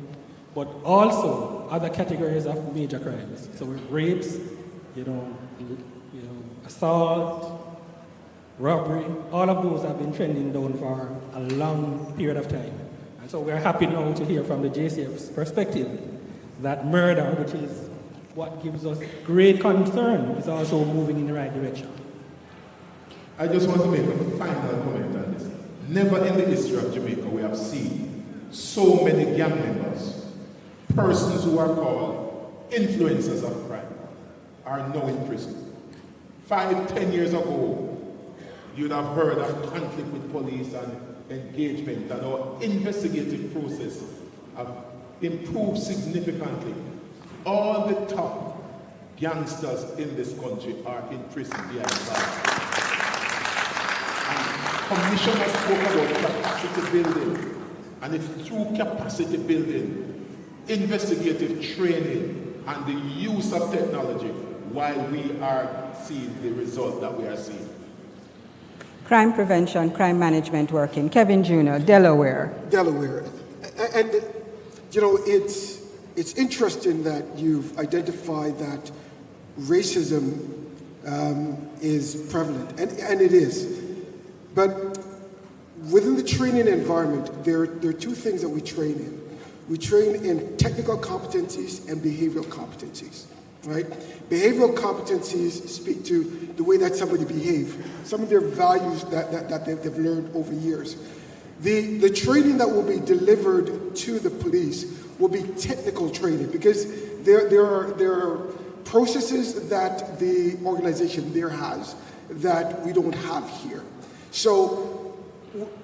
but also other categories of major crimes. So rapes, assault, robbery, all of those have been trending down for a long period of time. And so we're happy now to hear from the JCF's perspective that murder, which is what gives us great concern, is also moving in the right direction. I just want to make a final comment on this. Never in the history of Jamaica we have seen so many gang members, persons who are called influencers of crime, are now in prison. 5-10 years ago, you'd have heard of conflict with police and engagement, and our investigative process have improved significantly. All the top gangsters in this country are in prison behind bars. And Commissioner spoke about capacity building, and it's through capacity building, investigative training, and the use of technology why we are seeing the result that we are seeing. Crime prevention, crime management working. Kevin Jr., Delaware. And it's interesting that you've identified that racism is prevalent, and it is. But within the training environment, there are two things that we train in. We train in technical competencies and behavioral competencies. Right? Behavioral competencies speak to the way that somebody behaves, some of their values that they've learned over years. The training that will be delivered to the police will be technical training, because there are processes that the organization there has that we don't have here. So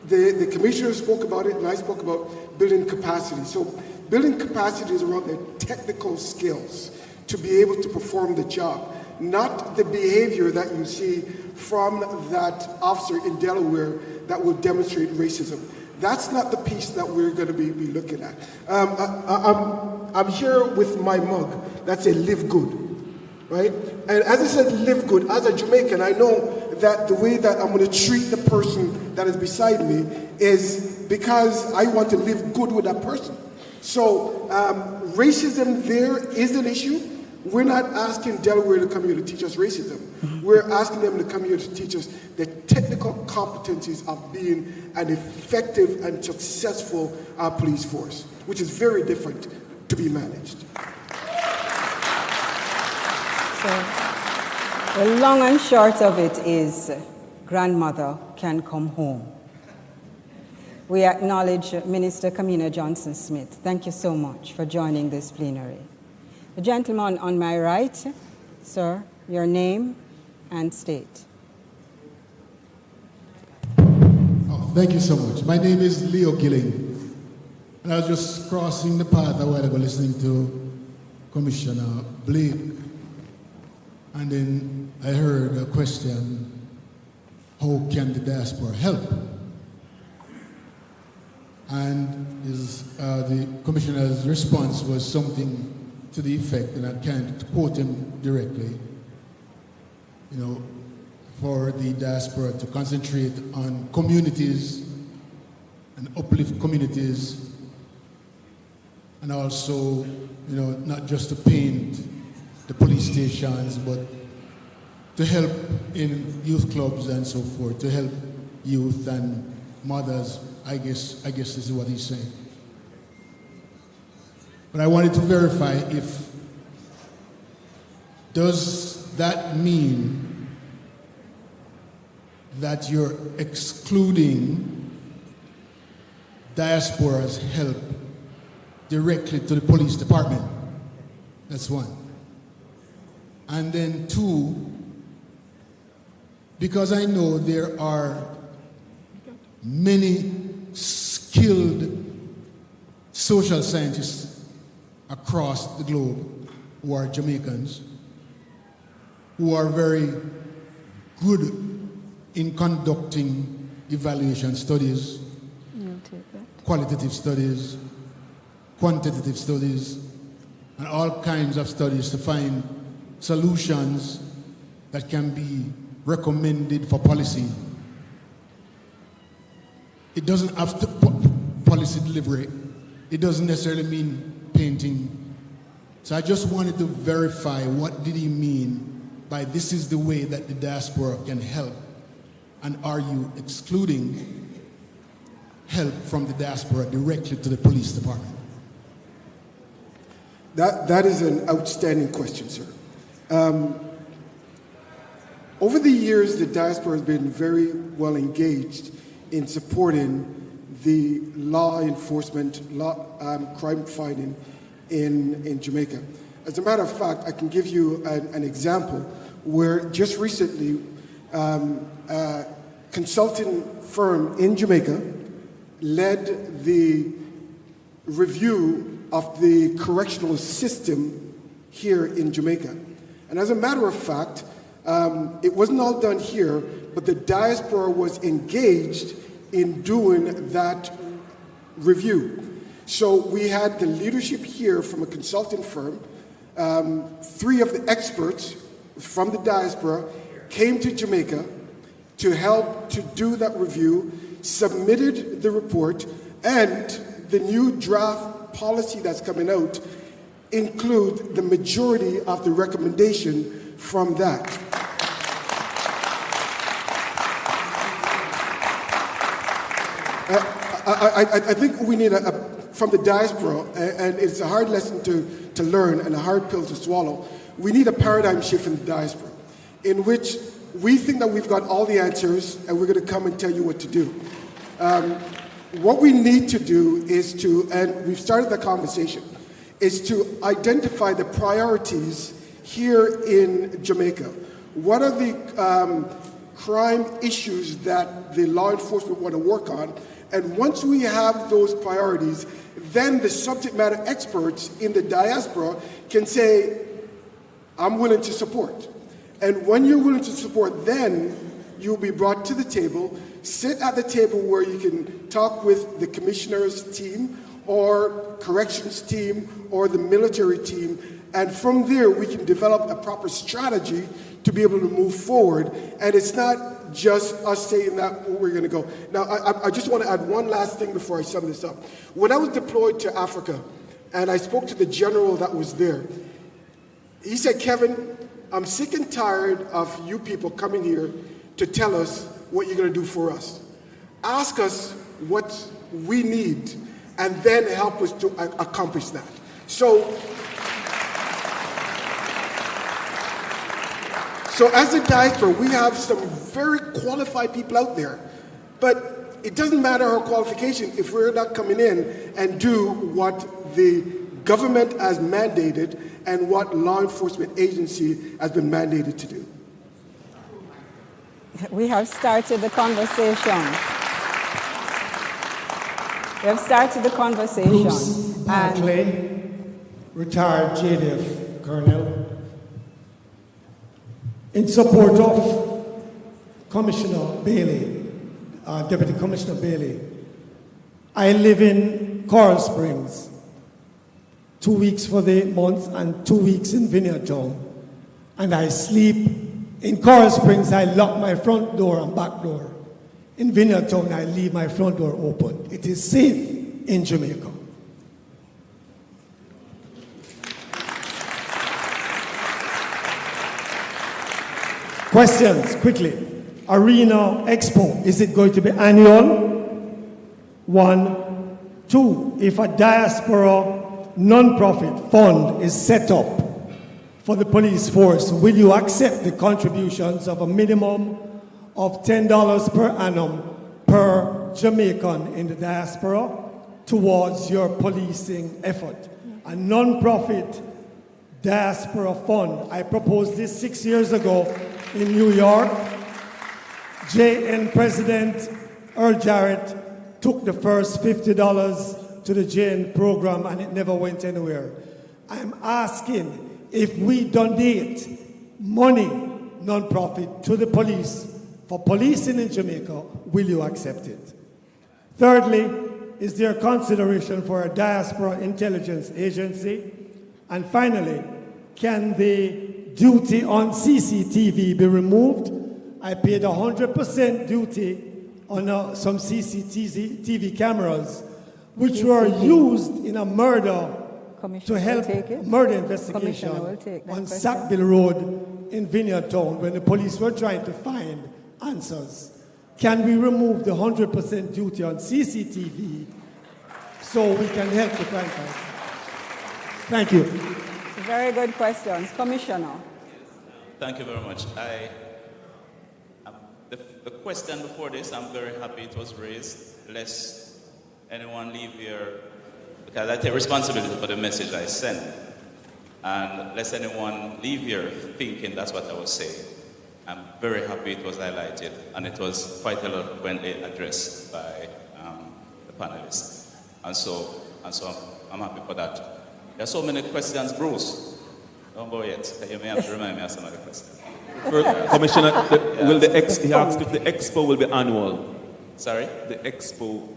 the commissioner spoke about it, and I spoke about building capacity. So building capacity is around the technical skills to be able to perform the job, not the behavior that you see from that officer in Delaware that will demonstrate racism. That's not the piece that we're going to be looking at. I'm here with my mug that says "Live Good," right? And as I said, "Live Good." As a Jamaican, I know that the way that I'm going to treat the person that is beside me is because I want to live good with that person. So racism there is an issue. We're not asking Delaware to come here to teach us racism. We're asking them to come here to teach us the technical competencies of being an effective and successful police force, which is very different to be managed. So the long and short of it is grandmother can come home. We acknowledge Minister Kamina Johnson-Smith. Thank you so much for joining this plenary. The gentleman on my right, sir, your name and state. Oh, thank you so much. My name is Leo Gilling, and I was just crossing the path a while ago listening to Commissioner Blake, and then I heard a question, how can the diaspora help? And the Commissioner's response was something to the effect, and I can't quote him directly, for the diaspora to concentrate on communities and uplift communities, and also, not just to paint the police stations, but to help in youth clubs and so forth, to help youth and mothers. I guess this is what he's saying. But I wanted to verify does that mean that you're excluding diaspora's help directly to the police department. That's one. And then two, because I know there are many skilled social scientists across the globe who are Jamaicans, who are very good in conducting evaluation studies, qualitative studies, quantitative studies, and all kinds of studies to find solutions that can be recommended for policy. It doesn't have to policy delivery. It doesn't necessarily mean painting. So I just wanted to verify, what did he mean by this is the way that the diaspora can help? And are you excluding help from the diaspora directly to the police department? That is an outstanding question, sir. Over the years, the diaspora has been very well engaged in supporting the law enforcement, crime fighting in Jamaica. As a matter of fact, I can give you an example where just recently a consulting firm in Jamaica led the review of the correctional system here in Jamaica. And as a matter of fact, it wasn't all done here, but the diaspora was engaged in doing that review. So we had the leadership here from a consulting firm. 3 of the experts from the diaspora came to Jamaica to help to do that review, submitted the report, and the new draft policy that's coming out include the majority of the recommendation from that. I think we need from the diaspora, and it's a hard lesson to learn and a hard pill to swallow, we need a paradigm shift in the diaspora in which we think that we've got all the answers and we're going to come and tell you what to do. What we need to do is to, and we've started the conversation, is to identify the priorities here in Jamaica. What are the crime issues that the law enforcement want to work on? And once we have those priorities, then the subject matter experts in the diaspora can say, I'm willing to support. And when you're willing to support, then you'll be brought to the table, sit at the table where you can talk with the commissioner's team or corrections team or the military team. And from there, we can develop a proper strategy to be able to move forward. And it's not just us saying that we're going to go. Now, I just want to add one last thing before I sum this up. When I was deployed to Africa, and I spoke to the general that was there, he said, Kevin, I'm sick and tired of you people coming here to tell us what you're going to do for us. Ask us what we need, and then help us to accomplish that. So as a diaspora, we have some very qualified people out there, but it doesn't matter our qualification if we're not coming in and do what the government has mandated and what law enforcement agency has been mandated to do. We have started the conversation. We have started the conversation. Bruce Barclay, retired JDF Colonel. In support of Commissioner Bailey, Deputy Commissioner Bailey, I live in Coral Springs, 2 weeks for the month and 2 weeks in Biennial Town. And I sleep in Coral Springs. I lock my front door and back door. In Biennial Town, I leave my front door open. It is safe in Jamaica. Questions, quickly. Arena Expo, is it going to be annual? 1, 2, if a diaspora non-profit fund is set up for the police force, will you accept the contributions of a minimum of $10 per annum per Jamaican in the diaspora? towards your policing effort. A non-profit diaspora fund. I proposed this 6 years ago in New York. JN President Earl Jarrett took the first $50 to the JN program and it never went anywhere. I'm asking if we donate money, non-profit, to the police for policing in Jamaica, will you accept it? Thirdly, is there consideration for a diaspora intelligence agency? And finally, can the duty on CCTV be removed? I paid 100% duty on some CCTV cameras, which were used in a murder to help murder investigation on Sackville Road in Vineyard Town when the police were trying to find answers. Can we remove the 100% duty on CCTV so we can help the crime fighter? Thank you. Very good questions. Commissioner. Thank you very much. The question before this, I'm very happy it was raised, lest anyone leave here, because I take responsibility for the message I sent, and lest anyone leave here thinking that's what I was saying. I'm very happy it was highlighted, and it was quite eloquently addressed by the panelists. And so I'm happy for that. There are so many questions, Bruce. Don't go yet. You may have to remind me of some of the questions. Commissioner, he asked if the expo will be annual. Sorry? The expo.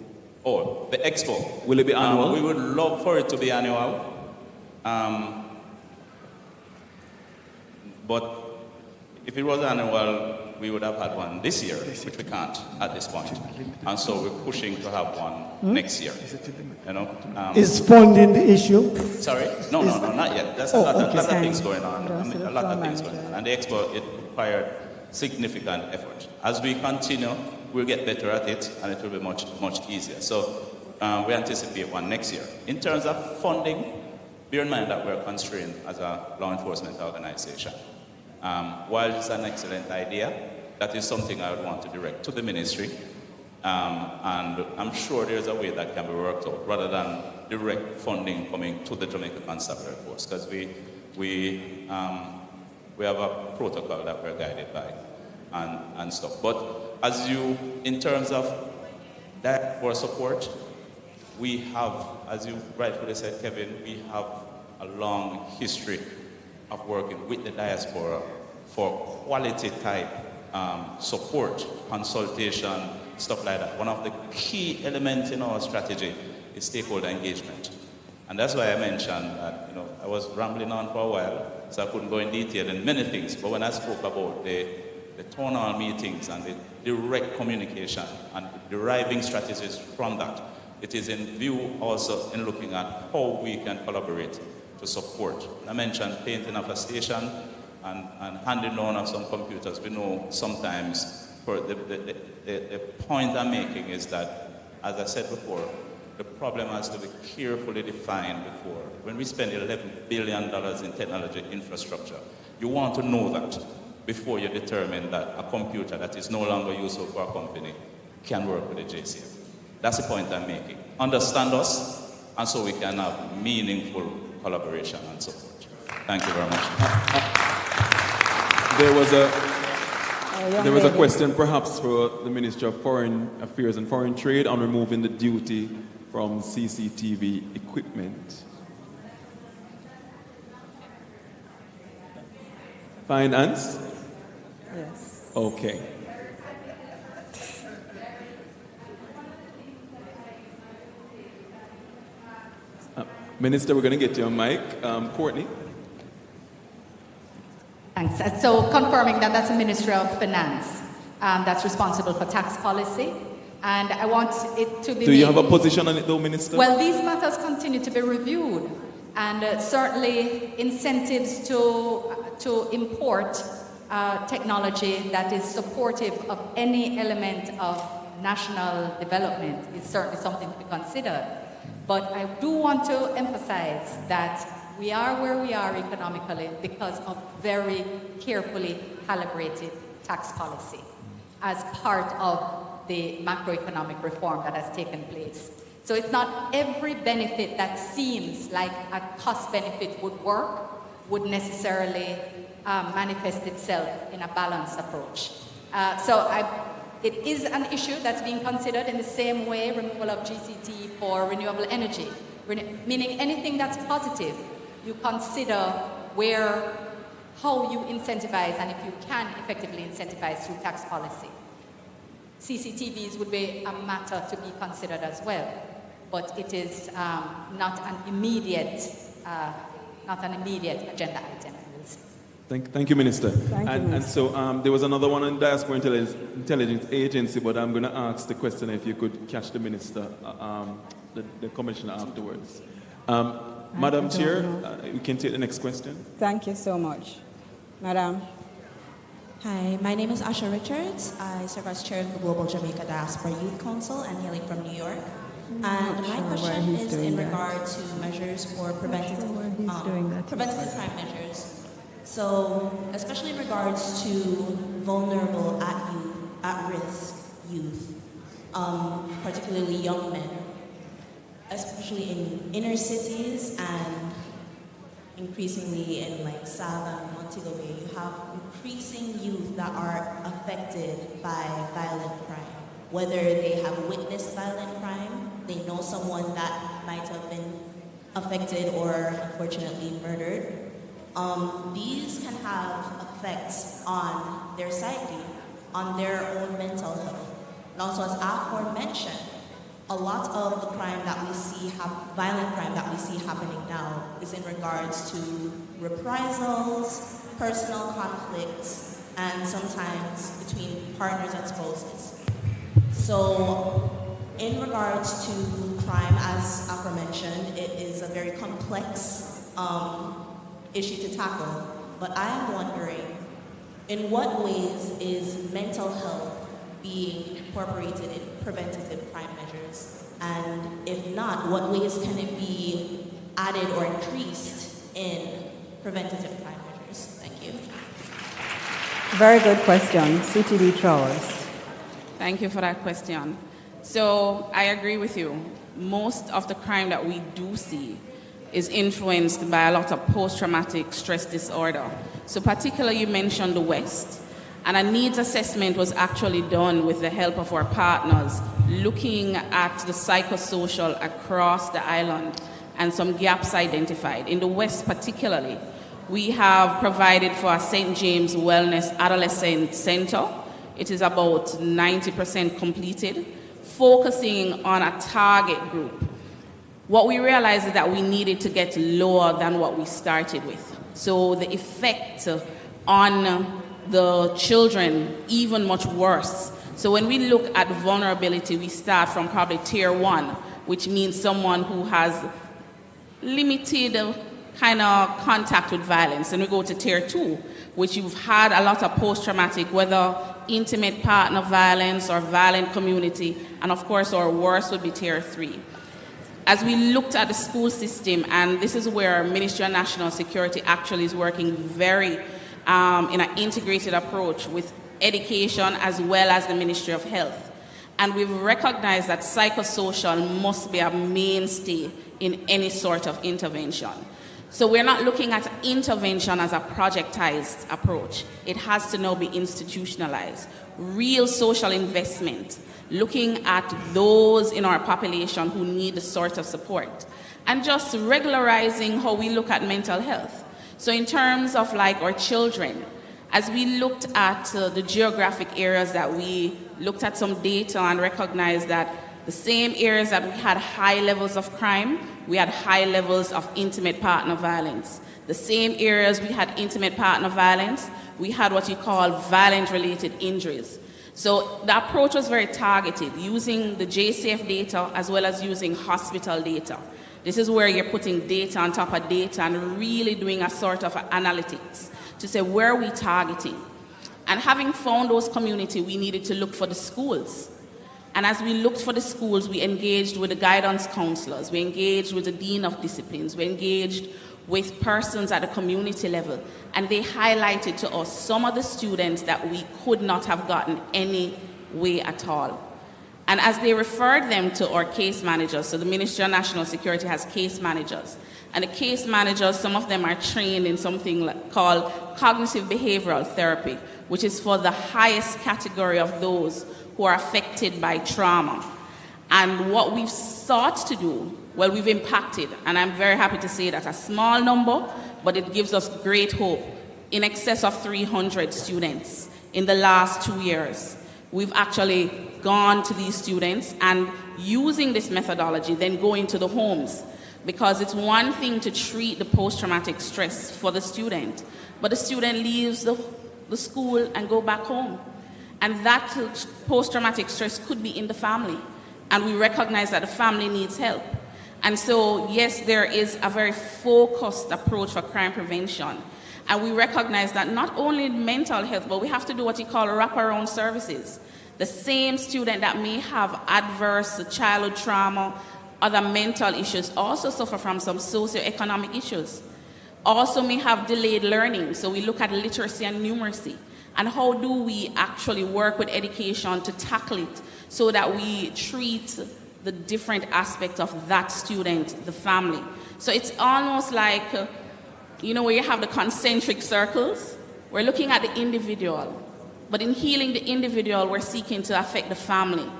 Oh, the expo. Will it be annual? We would love for it to be annual. But if it was annual, we would have had one this year, which we can't at this point. And so we're pushing to have one next year. You know? Is funding the issue? Sorry? No, not yet. There's a lot of things going on. A lot of things going on. And the expo, it required significant effort. As we continue, we'll get better at it, and it will be much, much easier. So we anticipate one next year. In terms of funding, bear in mind that we're constrained as a law enforcement organization. While it's an excellent idea, that is something I would want to direct to the ministry. And I'm sure there's a way that can be worked out rather than direct funding coming to the Jamaica Constabulary Force, because we have a protocol that we're guided by and stuff. But in terms of that for support, we have, as you rightfully said, Kevin, we have a long history of working with the diaspora for quality type support, consultation, stuff like that. One of the key elements in our strategy is stakeholder engagement. And that's why I mentioned that, I was rambling on for a while, so I couldn't go in detail in many things. But when I spoke about the town hall meetings and the direct communication and deriving strategies from that, it is in view also in looking at how we can collaborate to support. I mentioned painting of a station and handing on of some computers. We know sometimes, for the point I'm making is that, as I said before, the problem has to be carefully defined before. When we spend $11 billion in technology infrastructure, you want to know that before you determine that a computer that is no longer useful for a company can work with a JCF. That's the point I'm making. Understand us, and so we can have meaningful collaboration and support. Thank you very much. There was a question perhaps for the Minister of Foreign Affairs and Foreign Trade on removing the duty from CCTV equipment. Finance? Yes. Okay. Minister, we're going to get you on mic. Courtney? Thanks. So confirming that that's the Ministry of Finance that's responsible for tax policy. And I want it to be... Do you have a position on it though, Minister? Well, these matters continue to be reviewed. And certainly incentives to import technology that is supportive of any element of national development is certainly something to be considered. But I do want to emphasize that we are where we are economically because of very carefully calibrated tax policy as part of the macroeconomic reform that has taken place. So it's not every benefit that seems like a cost benefit would necessarily manifest itself in a balanced approach. It is an issue that's being considered in the same way removal of GCT for renewable energy, meaning anything that's positive, you consider how you incentivize and if you can effectively incentivize through tax policy. CCTVs would be a matter to be considered as well, but it is not an immediate agenda item. Thank you, Minister. Thank you, Minister. And so there was another one on Diaspora Intelligence Agency, but I'm going to ask the question if you could catch the Minister, the Commissioner afterwards. Madam Chair, we can take the next question. Thank you so much. Madam. Hi, my name is Asha Richards. I serve as chair of the Global Jamaica Diaspora Youth Council and hailing from New York. And my question is in regard to measures for preventative crime measures. So, especially in regards to vulnerable at-risk youth, particularly young men, especially in inner cities and increasingly in like Sava and Montego Bay, you have increasing youth that are affected by violent crime. Whether they have witnessed violent crime, they know someone that might have been affected or unfortunately murdered. These can have effects on their psyche, on their own mental health. And also, as aforementioned, a lot of the crime that we see, violent crime that we see happening now is in regards to reprisals, personal conflicts, and sometimes between partners and spouses. So, in regards to crime, as aforementioned, it is a very complex issue to tackle, but I am wondering, in what ways is mental health being incorporated in preventative crime measures? And if not, what ways can it be added or increased in preventative crime measures? Thank you. Very good question. CTD Charles. Thank you for that question. So I agree with you. Most of the crime that we do see is influenced by a lot of post-traumatic stress disorder. So particularly you mentioned the West. And a needs assessment was actually done with the help of our partners, looking at the psychosocial across the island and some gaps identified. In the West particularly, we have provided for a St. James Wellness Adolescent Center. It is about 90% completed, focusing on a target group. What we realized is that we needed to get lower than what we started with. So the effect on the children even much worse. So when we look at vulnerability, we start from probably tier 1, which means someone who has limited kind of contact with violence. And we go to tier 2, which you've had a lot of post-traumatic, whether intimate partner violence or violent community. And of course, our worst would be tier 3. As we looked at the school system, and this is where Ministry of National Security actually is working very in an integrated approach with education as well as the Ministry of Health. And we've recognized that psychosocial must be a mainstay in any sort of intervention. So we're not looking at intervention as a projectized approach. It has to now be institutionalized. Real social investment, looking at those in our population who need the sort of support, and just regularizing how we look at mental health. So in terms of like our children, as we looked at the geographic areas that we looked at some data and recognized that the same areas that we had high levels of crime, we had high levels of intimate partner violence. The same areas we had intimate partner violence, we had what you call violent-related injuries. So the approach was very targeted, using the JSAFE data as well as using hospital data. This is where you're putting data on top of data and really doing a sort of analytics to say, where are we targeting? And having found those communities, we needed to look for the schools. And as we looked for the schools, we engaged with the guidance counselors, we engaged with the dean of disciplines, we engaged with persons at the community level, and they highlighted to us some of the students that we could not have gotten any way at all. And as they referred them to our case managers, so the Ministry of National Security has case managers. And the case managers, some of them are trained in something called cognitive behavioral therapy, which is for the highest category of those who are affected by trauma. And what we've sought to do, well, we've impacted, and I'm very happy to say that a small number, but it gives us great hope. In excess of 300 students in the last 2 years. We've actually gone to these students and using this methodology, then going to the homes. Because it's one thing to treat the post-traumatic stress for the student, but the student leaves the school and go back home. And that post-traumatic stress could be in the family. And we recognize that the family needs help. And so, yes, there is a very focused approach for crime prevention. And we recognize that not only mental health, but we have to do what you call wraparound services. The same student that may have adverse childhood trauma, other mental issues, also suffer from some socioeconomic issues. Also may have delayed learning. So we look at literacy and numeracy. And how do we actually work with education to tackle it so that we treat the different aspects of that student, the family. So it's almost like, you know, where you have the concentric circles. We're looking at the individual. But in healing the individual, we're seeking to affect the family,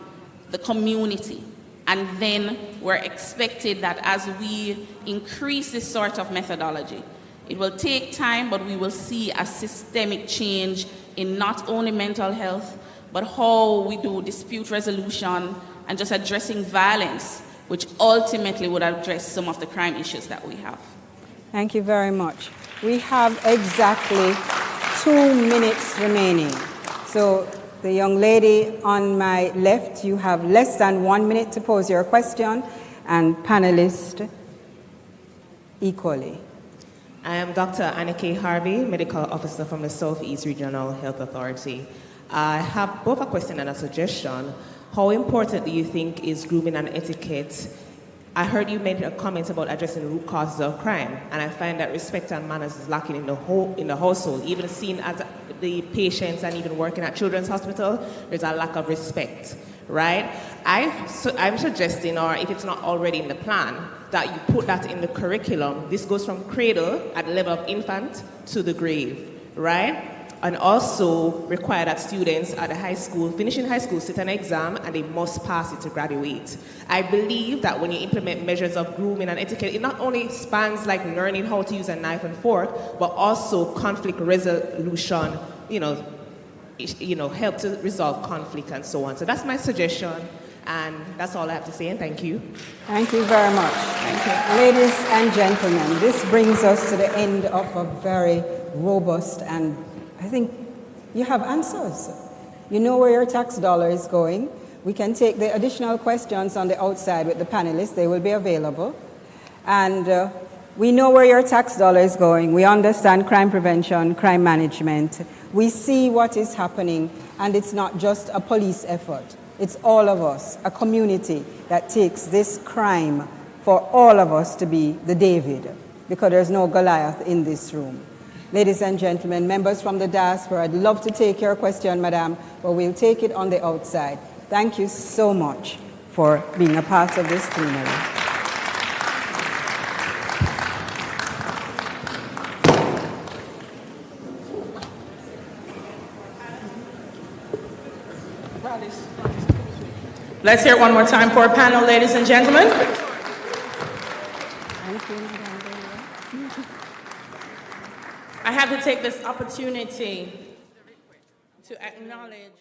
the community. And then we're expected that as we increase this sort of methodology, it will take time, but we will see a systemic change in not only mental health, but how we do dispute resolution and just addressing violence, which ultimately would address some of the crime issues that we have. Thank you very much. We have exactly 2 minutes remaining. So the young lady on my left, you have less than 1 minute to pose your question, and panelists equally. I am Dr. Annika Harvey, Medical Officer from the Southeast Regional Health Authority. I have both a question and a suggestion. How important do you think is grooming and etiquette? I heard you made a comment about addressing the root causes of crime, and I find that respect and manners is lacking in the household. Even seen as the patients and even working at Children's Hospital, there's a lack of respect, right? I'm suggesting, or if it's not already in the plan, that you put that in the curriculum. This goes from cradle at the level of infant to the grave, right? And also require that students at the high school, finishing high school, sit an exam and they must pass it to graduate. I believe that when you implement measures of grooming and etiquette, it not only spans like learning how to use a knife and fork, but also conflict resolution, help to resolve conflict and so on. So that's my suggestion, and that's all I have to say, and thank you. Thank you very much. Thank you. Ladies and gentlemen, this brings us to the end of a very robust, and I think you have answers. You know where your tax dollar is going. We can take the additional questions on the outside with the panelists. They will be available. And we know where your tax dollar is going. We understand crime prevention, crime management. We see what is happening, and it's not just a police effort. It's all of us, a community that takes this crime for all of us to be the David, because there's no Goliath in this room. Ladies and gentlemen, members from the diaspora, I'd love to take your question, madam, but we'll take it on the outside. Thank you so much for being a part of this plenary. Let's hear it one more time for our panel, ladies and gentlemen. I have to take this opportunity to acknowledge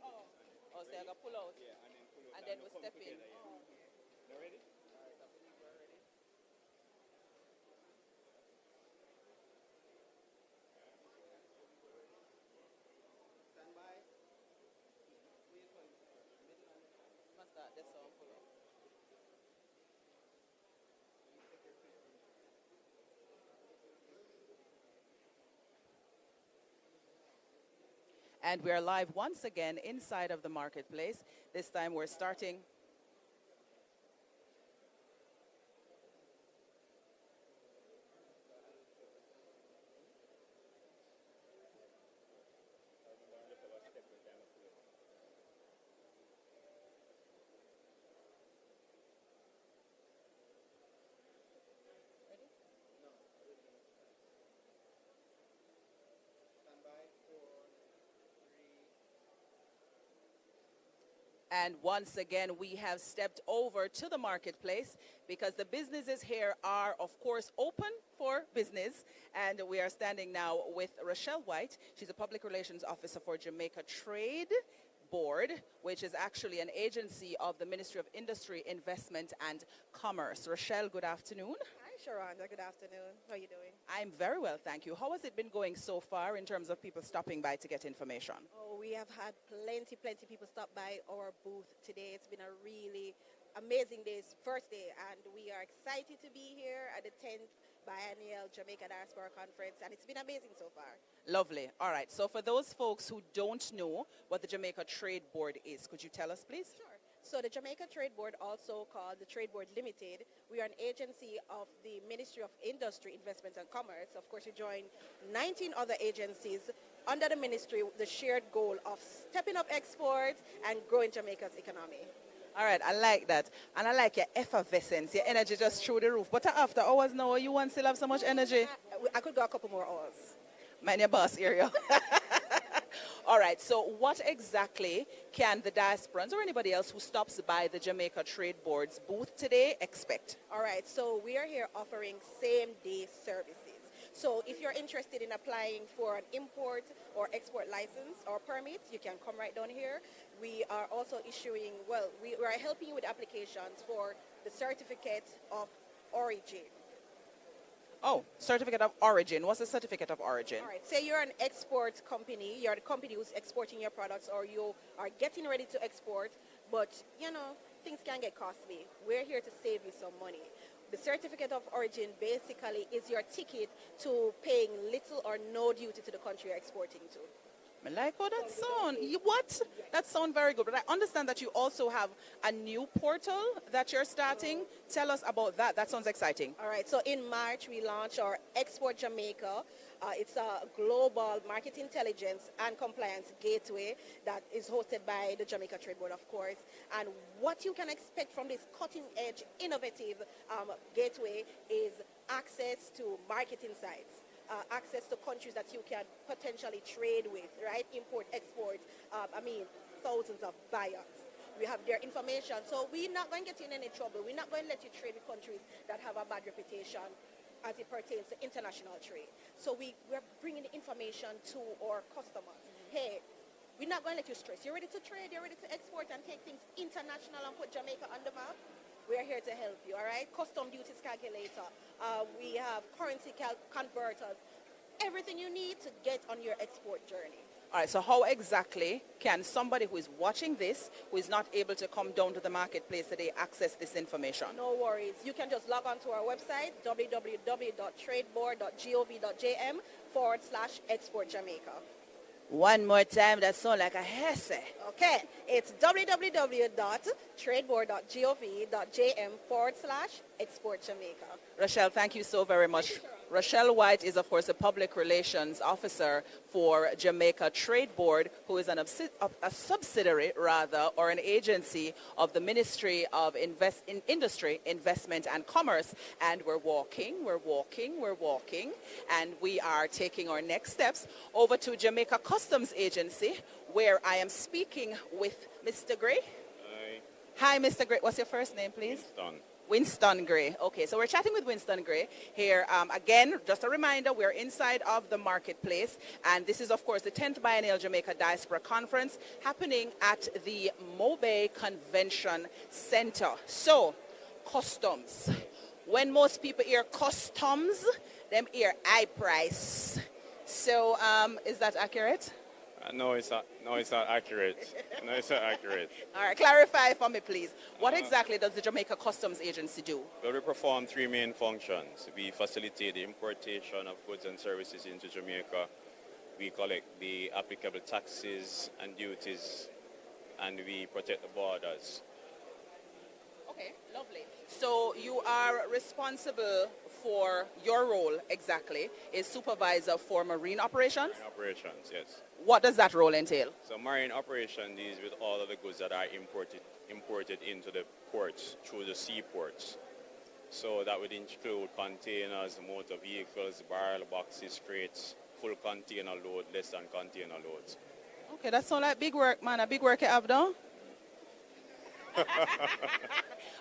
Oh, so I got pull out. Yeah, and then pull out. And then we come step in. together, yeah. You ready? All right, I believe we're ready. Stand by. Must start this one, pull out. And we are live once again inside of the marketplace. This time we're starting. And once again, we have stepped over to the marketplace because the businesses here are, of course, open for business. And we are standing now with Rochelle White. She's a public relations officer for Jamaica Trade Board, which is actually an agency of the Ministry of Industry, Investment and Commerce. Rochelle, good afternoon. Hi, Sharonda. Good afternoon. How are you doing? I'm very well, thank you. How has it been going so far in terms of people stopping by to get information? Oh, we have had plenty people stop by our booth today. It's been a really amazing day, first day, and we are excited to be here at the 10th Biennial Jamaica Diaspora Conference, and it's been amazing so far. Lovely. All right. So for those folks who don't know what the Jamaica Trade Board is, could you tell us, please? Sure. So the Jamaica Trade Board, also called the Trade Board Limited, we are an agency of the Ministry of Industry, Investment and Commerce. Of course, we join 19 other agencies under the ministry with the shared goal of stepping up exports and growing Jamaica's economy. All right, I like that. And I like your effervescence, your energy just through the roof. But after hours now, you want still have so much energy? I could go a couple more hours. Mind your boss area. All right, so what exactly can the diasporans or anybody else who stops by the Jamaica Trade Board's booth today expect? All right, so we are here offering same-day services. So if you're interested in applying for an import or export license or permit, you can come right down here. We are also issuing, we are helping you with applications for the certificate of origin. Oh, certificate of origin. What's the certificate of origin? All right, say you're an export company, you're the company who's exporting your products, or you are getting ready to export, but, things can get costly. We're here to save you some money. The certificate of origin basically is your ticket to paying little or no duty to the country you're exporting to. I like how that sound. What? That sounds very good. But I understand that you also have a new portal that you're starting. Tell us about that. That sounds exciting. All right. So in March, we launched our Export Jamaica. It's a global market intelligence and compliance gateway that is hosted by the Jamaica Trade Board, of course. And what you can expect from this cutting-edge, innovative gateway is access to market insights. Access to countries that you can potentially trade with, right? Import, export, thousands of buyers. We have their information. So we're not going to get you in any trouble. We're not going to let you trade with countries that have a bad reputation as it pertains to international trade. So we're bringing the information to our customers. Hey, we're not going to let you stress. You're ready to trade, you're ready to export and take things international and put Jamaica on the map? We're here to help you, all right? Custom duties calculator. We have currency converters. Everything you need to get on your export journey. All right, so how exactly can somebody who is watching this, who is not able to come down to the marketplace today, access this information? No worries. You can just log on to our website, www.tradeboard.gov.jm/export Jamaica. One more time, that sounds like a hesse. Okay, it's www.tradeboard.gov.jm/export Jamaica. Rochelle, thank you so very much. Rochelle White is, of course, a public relations officer for Jamaica Trade Board, who is a subsidiary, or an agency of the Ministry of Industry, Investment and Commerce. And we're walking, and we are taking our next steps over to Jamaica Customs Agency, where I am speaking with Mr. Gray. Hi. Hi, Mr. Gray. What's your first name, please? Winston. Winston Gray. Okay, so we're chatting with Winston Gray here. Again, just a reminder, we're inside of the marketplace, and this is, of course, the 10th Biennial Jamaica Diaspora Conference happening at the Mobay Convention Center. So, customs. When most people hear customs, them hear high price. So, is that accurate? No, it's not. No, it's not accurate. No, it's not accurate. All right, clarify for me, please. What exactly does the Jamaica Customs Agency do? Well, we perform three main functions. We facilitate the importation of goods and services into Jamaica. We collect the applicable taxes and duties, and we protect the borders. Okay, lovely. So you are responsible for your role exactly is supervisor for marine operations? Marine operations, yes. What does that role entail? So marine operation deals with all of the goods that are imported into the ports through the seaports. So that would include containers, motor vehicles, barrel boxes, crates, full container load, less than container loads. Okay, that sounds like big work, man. A big work you have done.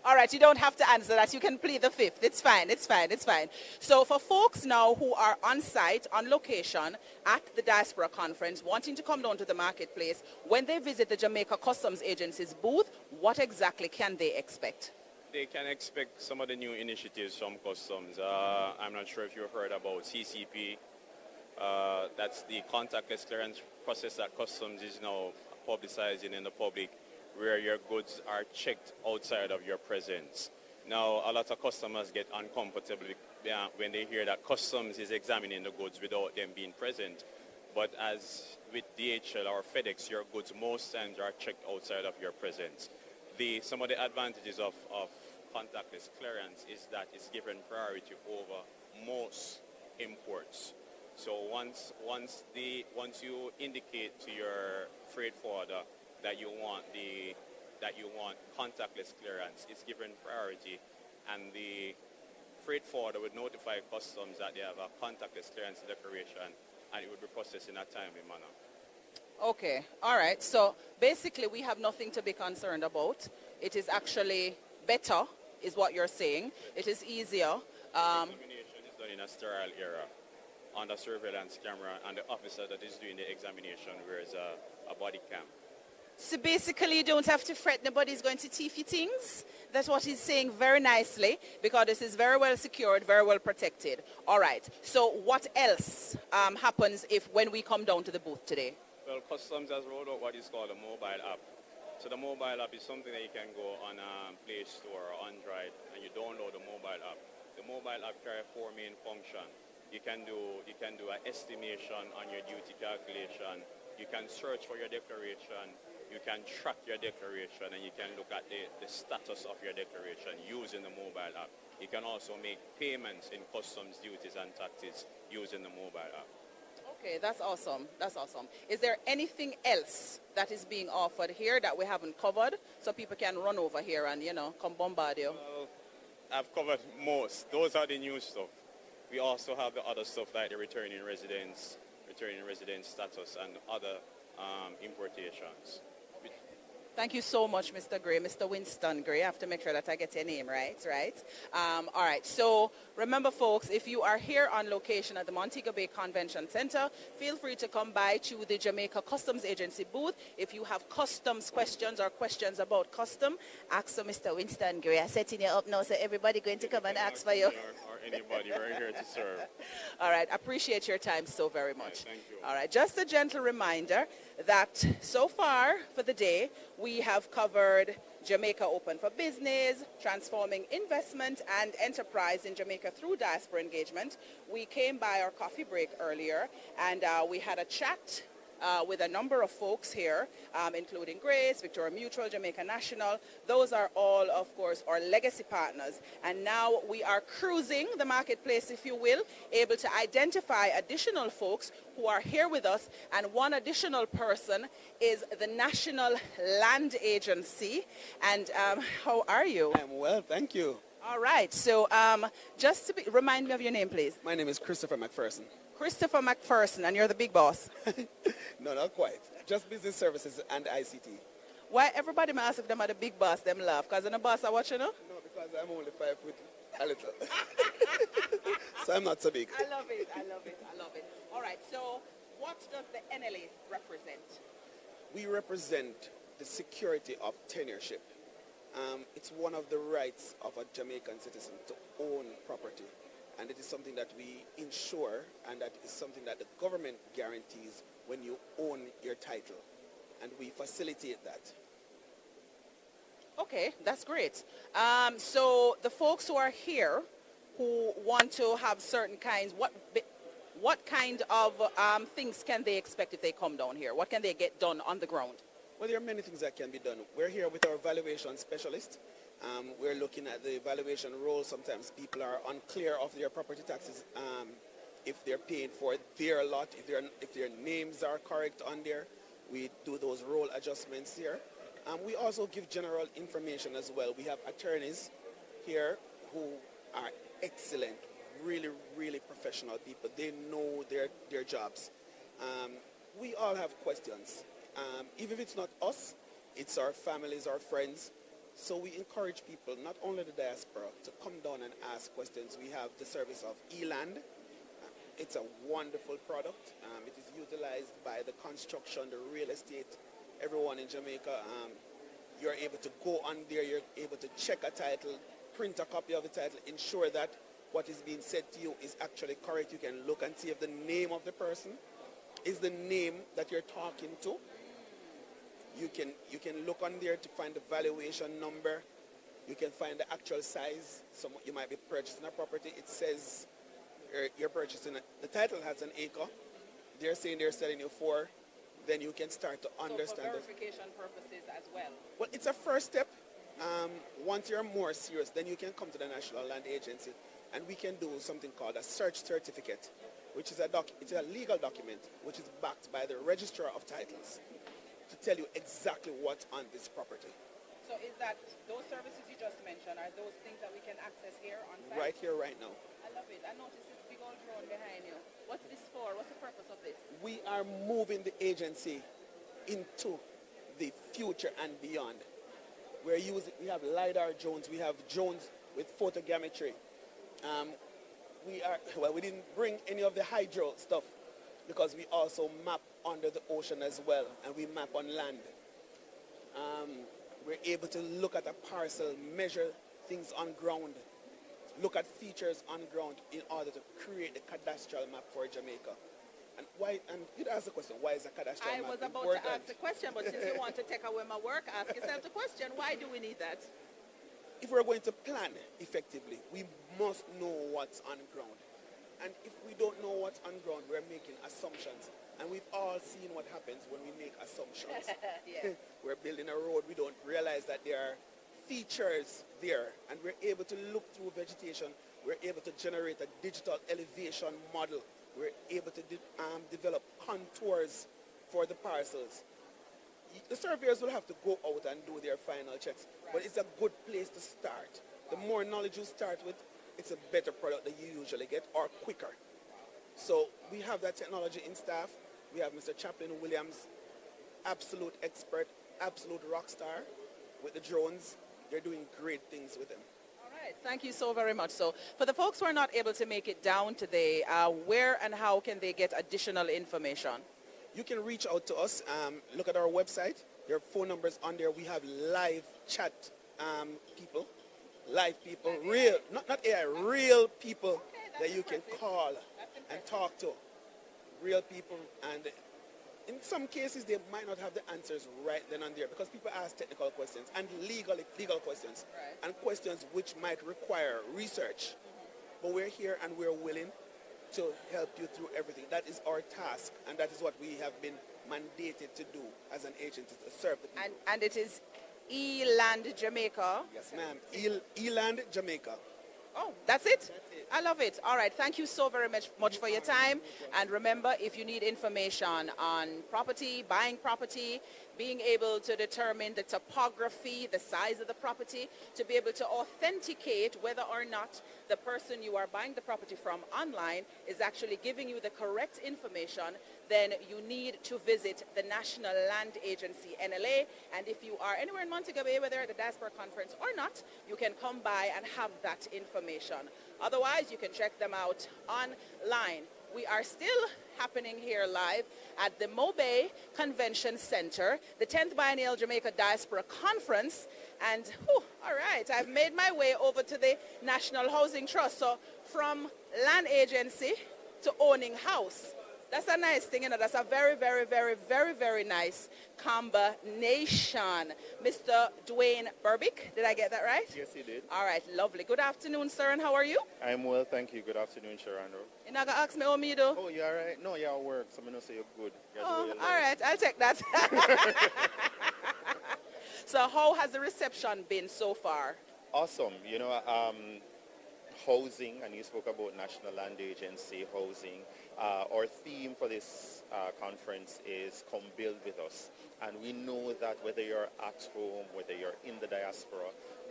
All right, you don't have to answer that. You can plead the fifth. It's fine, it's fine, it's fine. So for folks now who are on site, on location at the Diaspora Conference, wanting to come down to the marketplace, when they visit the Jamaica Customs Agency's booth, what exactly can they expect? They can expect some of the new initiatives from Customs. I'm not sure if you heard about CCP. That's the contactless clearance process that Customs is now publicizing in the public, where your goods are checked outside of your presence. Now, a lot of customers get uncomfortable when they hear that Customs is examining the goods without them being present. But as with DHL or FedEx, your goods most times are checked outside of your presence. Some of the advantages of contactless clearance is that it's given priority over most imports. So once you indicate to your freight forwarder that you want contactless clearance, it's given priority, and the freight forwarder would notify Customs that they have a contactless clearance declaration, and it would be processed in a timely manner. Okay, all right. So basically we have nothing to be concerned about. It is actually better, is what you're saying. It is easier. Examination is done in a sterile era under surveillance camera, and the officer that is doing the examination wears a body cam. So basically you don't have to fret nobody's going to thief you things. That's what he's saying very nicely, because this is very well secured, very well protected. All right. So what else happens when we come down to the booth today? Well, Customs has rolled out what is called a mobile app. So the mobile app is something that you can go on Play Store or Android, and you download the mobile app. The mobile app carries four main functions. You can do an estimation on your duty calculation. You can search for your declaration. You can track your declaration, and you can look at the status of your declaration using the mobile app. You can also make payments in customs duties and taxes using the mobile app. Okay, that's awesome. That's awesome. Is there anything else that is being offered here that we haven't covered, so people can run over here and, come bombard you? Well, I've covered most. Those are the new stuff. We also have the other stuff like the returning residence status, and other importations. Thank you so much, Mr. Gray, Mr. Winston Gray. I have to make sure that I get your name right? All right, so remember, folks, if you are here on location at the Montego Bay Convention Center, feel free to come by to the Jamaica Customs Agency booth. If you have customs questions or questions about custom, ask Mr. Winston Gray. I'm setting you up now, so everybody going to come and ask for you. Or anybody, we're here to serve. All right, appreciate your time so very much. Thank you. All right, just a gentle reminder that so far for the day, we have covered Jamaica Open for Business, transforming investment and enterprise in Jamaica through diaspora engagement. We came by our coffee break earlier, and we had a chat with a number of folks here, including Grace, Victoria Mutual, Jamaica National. Those are all, of course, our legacy partners. And now we are cruising the marketplace, if you will, able to identify additional folks who are here with us. And one additional person is the National Land Agency. And how are you? I'm well, thank you. All right. So just to remind me of your name, please. My name is Christopher McPherson. Christopher McPherson, and you're the big boss. No, not quite. Just business services and ICT. Why everybody may ask if them are the big boss, them laugh? Because the boss are watching, no? No, Because I'm only 5 foot a little. So I'm not so big. I love it, I love it, I love it. All right, so what does the NLA represent? We represent the security of tenureship. It's one of the rights of a Jamaican citizen to own property. And it is something that we ensure, and that is something that the government guarantees when you own your title. And we facilitate that. Okay, that's great. So the folks who are here who want to have certain kinds, what kind of things can they expect if they come down here? What can they get done on the ground? Well, there are many things that can be done. We're here with our valuation specialist. We're looking at the valuation role. Sometimes people are unclear of their property taxes, if they're paying for their lot, if their names are correct on there. We do those role adjustments here. We also give general information as well. We have attorneys here who are excellent, really, really professional people. They know their jobs. We all have questions. Even if it's not us, it's our families, our friends. So we encourage people, not only the diaspora, to come down and ask questions. We have the service of eLand. It's a wonderful product. It is utilized by the construction, the real estate, everyone in Jamaica. You're able to go on there, you're able to check a title, print a copy of the title, ensure that what is being said to you is actually correct. You can look and see if the name of the person is the name that you're talking to. You can look on there to find the valuation number. You can find the actual size. You might be purchasing a property. It says you're purchasing it. The title has an acre. They're saying they're selling you 4. Then you can start to understand So for verification purposes as well? Well, it's a first step. Once you're more serious, then you can come to the National Land Agency, and we can do something called a search certificate, which is it's a legal document which is backed by the Registrar of Titles to tell you exactly what's on this property. So is that those services you just mentioned, are those things that we can access here on site? Right here, right now. I love it. I noticed this big old drone behind you. What's this for? What's the purpose of this? We are moving the agency into the future and beyond. We have LiDAR drones, we have drones with photogrammetry. We didn't bring any of the hydro stuff because we also map under the ocean as well, and we map on land. We're able to look at a parcel, measure things on ground, look at features on ground in order to create a cadastral map for Jamaica. And you'd ask the question, why is a cadastral map I was about important? to ask the question, but since you want to take away my work, ask yourself the question, why do we need that? If we're going to plan effectively, we must know what's on ground. And if we don't know what's on ground, we're making assumptions. And we've all seen what happens when we make assumptions. Yes. We're building a road, we don't realize that there are features there, and we're able to look through vegetation. We're able to generate a digital elevation model. We're able to develop contours for the parcels. The surveyors will have to go out and do their final checks, but it's a good place to start. The more knowledge you start with, it's a better product that you usually get, or quicker. So we have that technology in staff. We have Mr. Chaplain Williams, absolute expert, absolute rock star with the drones. They're doing great things with them. All right, thank you so very much. So for the folks who are not able to make it down today, where and how can they get additional information? You can reach out to us. Look at our website. There are phone numbers on there. We have live chat people, real, not AI, real people that you can call and talk to. Real people, and in some cases they might not have the answers right then and there because people ask technical questions and legal questions and questions which might require research. But we're here and we're willing to help you through everything. That is our task, and that is what we have been mandated to do as an agency, to serve the people. And it is eLand Jamaica? Yes, ma'am. eLand Jamaica. Oh, that's it? I love it. All right. Thank you so very much for your time. And remember, if you need information on property, buying property, being able to determine the topography, the size of the property, to be able to authenticate whether or not the person you are buying the property from online is actually giving you the correct information, then you need to visit the National Land Agency, NLA. And if you are anywhere in Montego Bay, whether at the Diaspora Conference or not, you can come by and have that information. Otherwise, you can check them out online. We are still happening here live at the Mobay Convention Center, the 10th Biennial Jamaica Diaspora Conference. And, all right, I've made my way over to the National Housing Trust. So from land agency to owning house. That's a nice thing, you know. That's a very, very, very, very, very nice combination. Mr. Dwayne Burbick, did I get that right? Yes, you did. All right, lovely. Good afternoon, sir, and how are you? I'm well, thank you. Good afternoon, Sharando. You're not going to ask me how me do? Oh, you all right? No, you're at work, so I'm going to say you're good. Oh, all right, I'll take that. So how has the reception been so far? Awesome. You know, housing, and you spoke about National Land Agency housing. Our theme for this conference is Come Build With Us. And we know that whether you're at home, whether you're in the diaspora,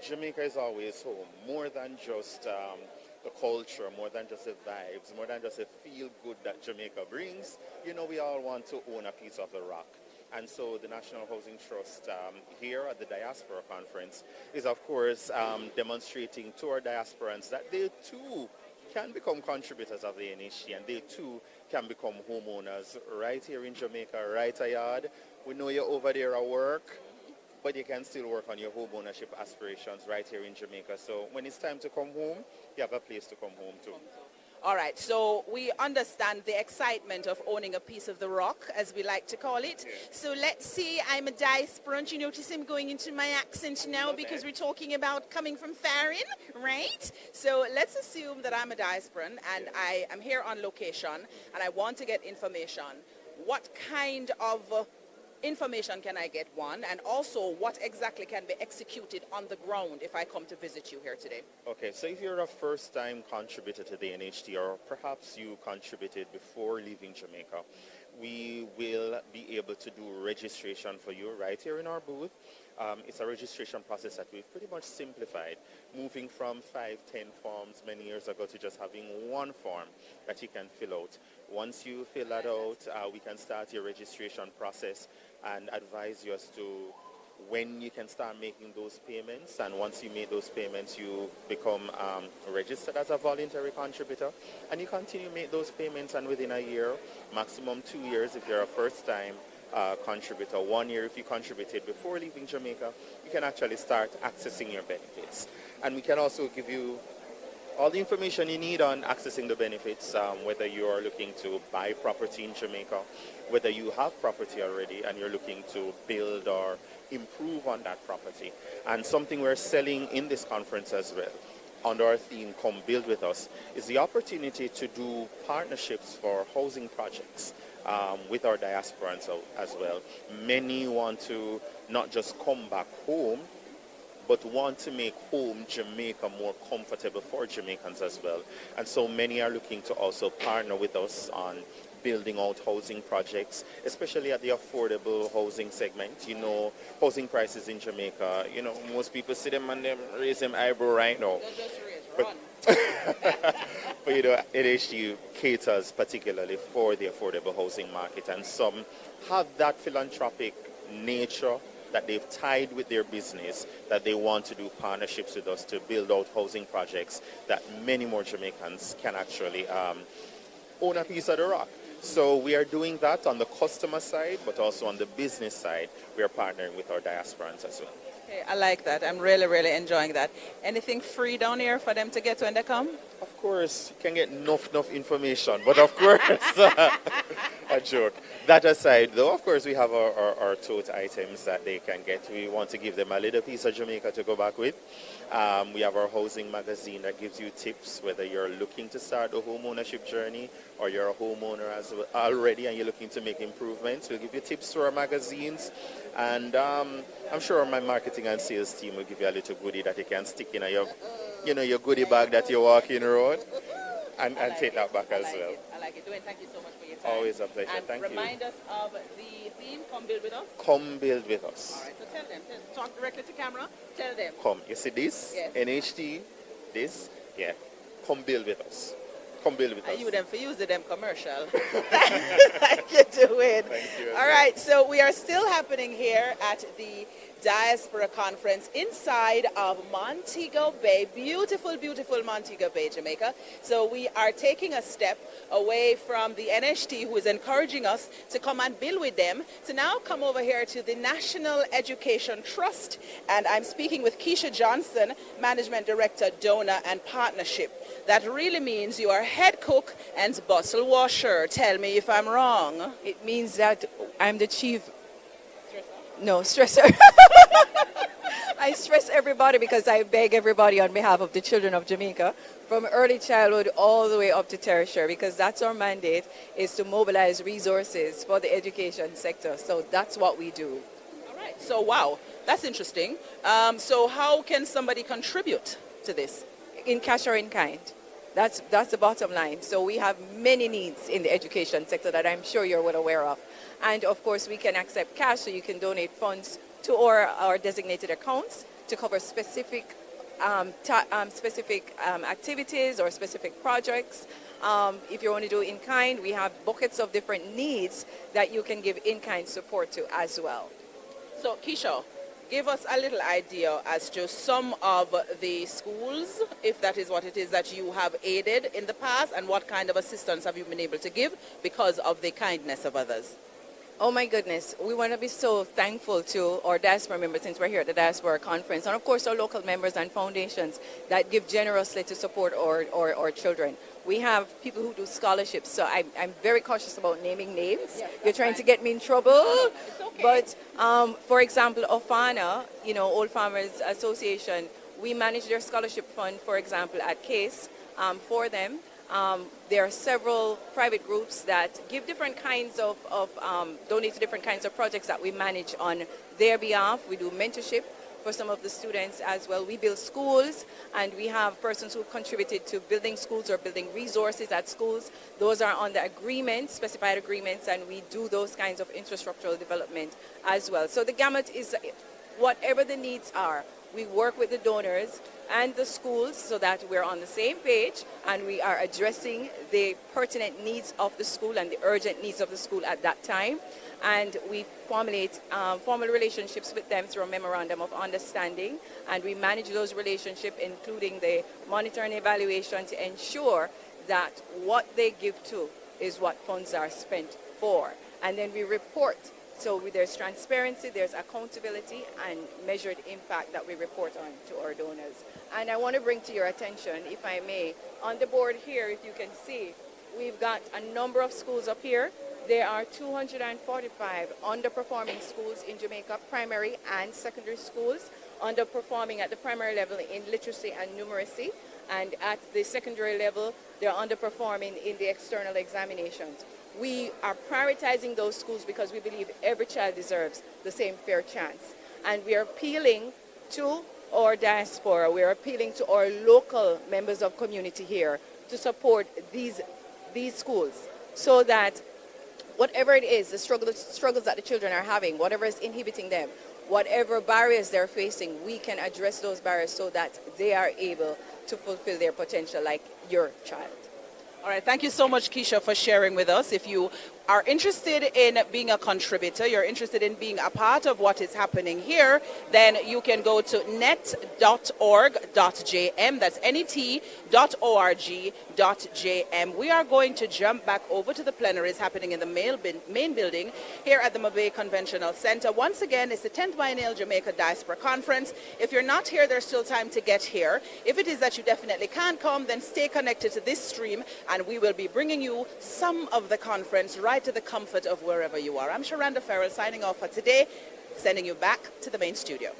Jamaica is always home. More than just the culture, more than just the vibes, more than just the feel-good that Jamaica brings. You know, we all want to own a piece of the rock. And so the National Housing Trust here at the Diaspora Conference is, of course, demonstrating to our diasporans that they too can become contributors of the NHT, and they too can become homeowners right here in Jamaica, right at yard. We know you're over there at work, but you can still work on your home ownership aspirations right here in Jamaica. So when it's time to come home, you have a place to come home to. All right, so we understand the excitement of owning a piece of the rock, as we like to call it. Yeah. So let's see, I'm a diasporan. You notice I'm going into my accent now because we're talking about coming from foreign, right? So let's assume that I'm a diasporan and I am here on location and I want to get information. What kind of information can I get, one, and also what exactly can be executed on the ground if I come to visit you here today? Okay, so if you're a first-time contributor to the NHT, or perhaps you contributed before leaving Jamaica, we will be able to do registration for you right here in our booth. It's a registration process that we've pretty much simplified, moving from 5-10 forms many years ago to just having one form that you can fill out. Once you fill that out, we can start your registration process and advise you as to when you can start making those payments. And once you make those payments, you become registered as a voluntary contributor, and you continue to make those payments, and within a year, maximum 2 years if you're a first-time contributor, 1 year if you contributed before leaving Jamaica, you can actually start accessing your benefits. And we can also give you all the information you need on accessing the benefits, whether you are looking to buy property in Jamaica, whether you have property already and you're looking to build or improve on that property. And something we're selling in this conference as well, under our theme, Come Build With Us, is the opportunity to do partnerships for housing projects with our diasporans as well. Many want to not just come back home, but want to make home Jamaica more comfortable for Jamaicans as well. And so many are looking to also partner with us on building out housing projects, especially at the affordable housing segment. You know, housing prices in Jamaica, you know, most people see them and them raise them eyebrow right now. But you know, NHT caters particularly for the affordable housing market, and some have that philanthropic nature that they've tied with their business, that they want to do partnerships with us to build out housing projects that many more Jamaicans can actually own a piece of the rock. So we are doing that on the customer side, but also on the business side, we are partnering with our diasporans as well. Okay, I like that. I'm really, really enjoying that. Anything free down here for them to get when they come? Of course, you can get enough information, but of course, a joke. That aside, though, of course, we have our tote items that they can get. We want to give them a little piece of Jamaica to go back with. We have our housing magazine that gives you tips, whether you're looking to start a home ownership journey or you're a homeowner already and you're looking to make improvements. We'll give you tips through our magazines. And I'm sure my marketing and sales team will give you a little goodie that you can stick in your goodie bag that you're walking around and take that back as well. like it. Dwayne, thank you so much for your time. Always a pleasure. And Thank you. remind us of the theme, Come Build With Us. Come build with us. All right, so tell them. Talk directly to camera. Tell them. Come. You see this? Yes. NHT, this? Yeah. Come build with us. Come build with us. You them for use them commercial. Thank you, Dwayne. Thank you. All right, so we are still happening here at the Diaspora Conference inside of Montego Bay, beautiful, beautiful Montego Bay, Jamaica. So we are taking a step away from the NHT, who is encouraging us to come and build with them, to now come over here to the National Education Trust. And I'm speaking with Keisha Johnson, Management Director, Donor and Partnership. That really means you are head cook and bottle washer. Tell me if I'm wrong. It means that I'm the chief. No, stressor. I stress everybody because I beg everybody on behalf of the children of Jamaica, from early childhood all the way up to tertiary, because that's our mandate, is to mobilize resources for the education sector. So that's what we do. All right. So, wow, that's interesting. So how can somebody contribute to this? In cash or in kind. That's the bottom line. So we have many needs in the education sector that I'm sure you're well aware of. And of course, we can accept cash, so you can donate funds to our designated accounts to cover specific activities or specific projects. If you want to do in kind, we have buckets of different needs that you can give in kind support to as well. So, Keisha, give us a little idea as to some of the schools, if that is what it is that you have aided in the past, and what kind of assistance have you been able to give because of the kindness of others? Oh my goodness, we want to be so thankful to our diaspora members, since we're here at the Diaspora Conference, and of course our local members and foundations that give generously to support our children. We have people who do scholarships, so I'm very cautious about naming names. Yes, you're trying to get me in trouble. No, it's okay. But for example, OFANA, Old Farmers Association, we manage their scholarship fund, for example, at CASE for them. There are several private groups that give different kinds of donate to different kinds of projects that we manage on their behalf. We do mentorship for some of the students as well. We build schools, and we have persons who contributed to building schools or building resources at schools. Those are on the agreements, specified agreements, and we do those kinds of infrastructural development as well. So the gamut is whatever the needs are. We work with the donors and the schools so that we're on the same page and we are addressing the pertinent needs of the school and the urgent needs of the school at that time. And we formulate formal relationships with them through a memorandum of understanding, and we manage those relationships, including the monitoring and evaluation, to ensure that what they give to is what funds are spent for. And then we report. So there's transparency, there's accountability, and measured impact that we report on to our donors. And I want to bring to your attention, if I may, on the board here, if you can see, we've got a number of schools up here. There are 245 underperforming schools in Jamaica, primary and secondary schools, underperforming at the primary level in literacy and numeracy, and at the secondary level, they're underperforming in the external examinations. We are prioritizing those schools because we believe every child deserves the same fair chance. And we are appealing to our diaspora, we are appealing to our local members of community here to support these schools, so that whatever it is, the struggles that the children are having, whatever is inhibiting them, whatever barriers they're facing, we can address those barriers so that they are able to fulfill their potential like your child. All right, thank you so much, Keisha, for sharing with us. If you are interested in being a contributor, you're interested in being a part of what is happening here, then you can go to net.org.jm. That's net.org.jm. We are going to jump back over to the plenaries happening in the main building here at the Mabay Conventional Center. Once again, it's the 10th Biennial Jamaica Diaspora Conference. If you're not here, there's still time to get here. If it is that you definitely can't come, then stay connected to this stream, and we will be bringing you some of the conference right to the comfort of wherever you are. I'm Sharanda Farrell signing off for today, sending you back to the main studio.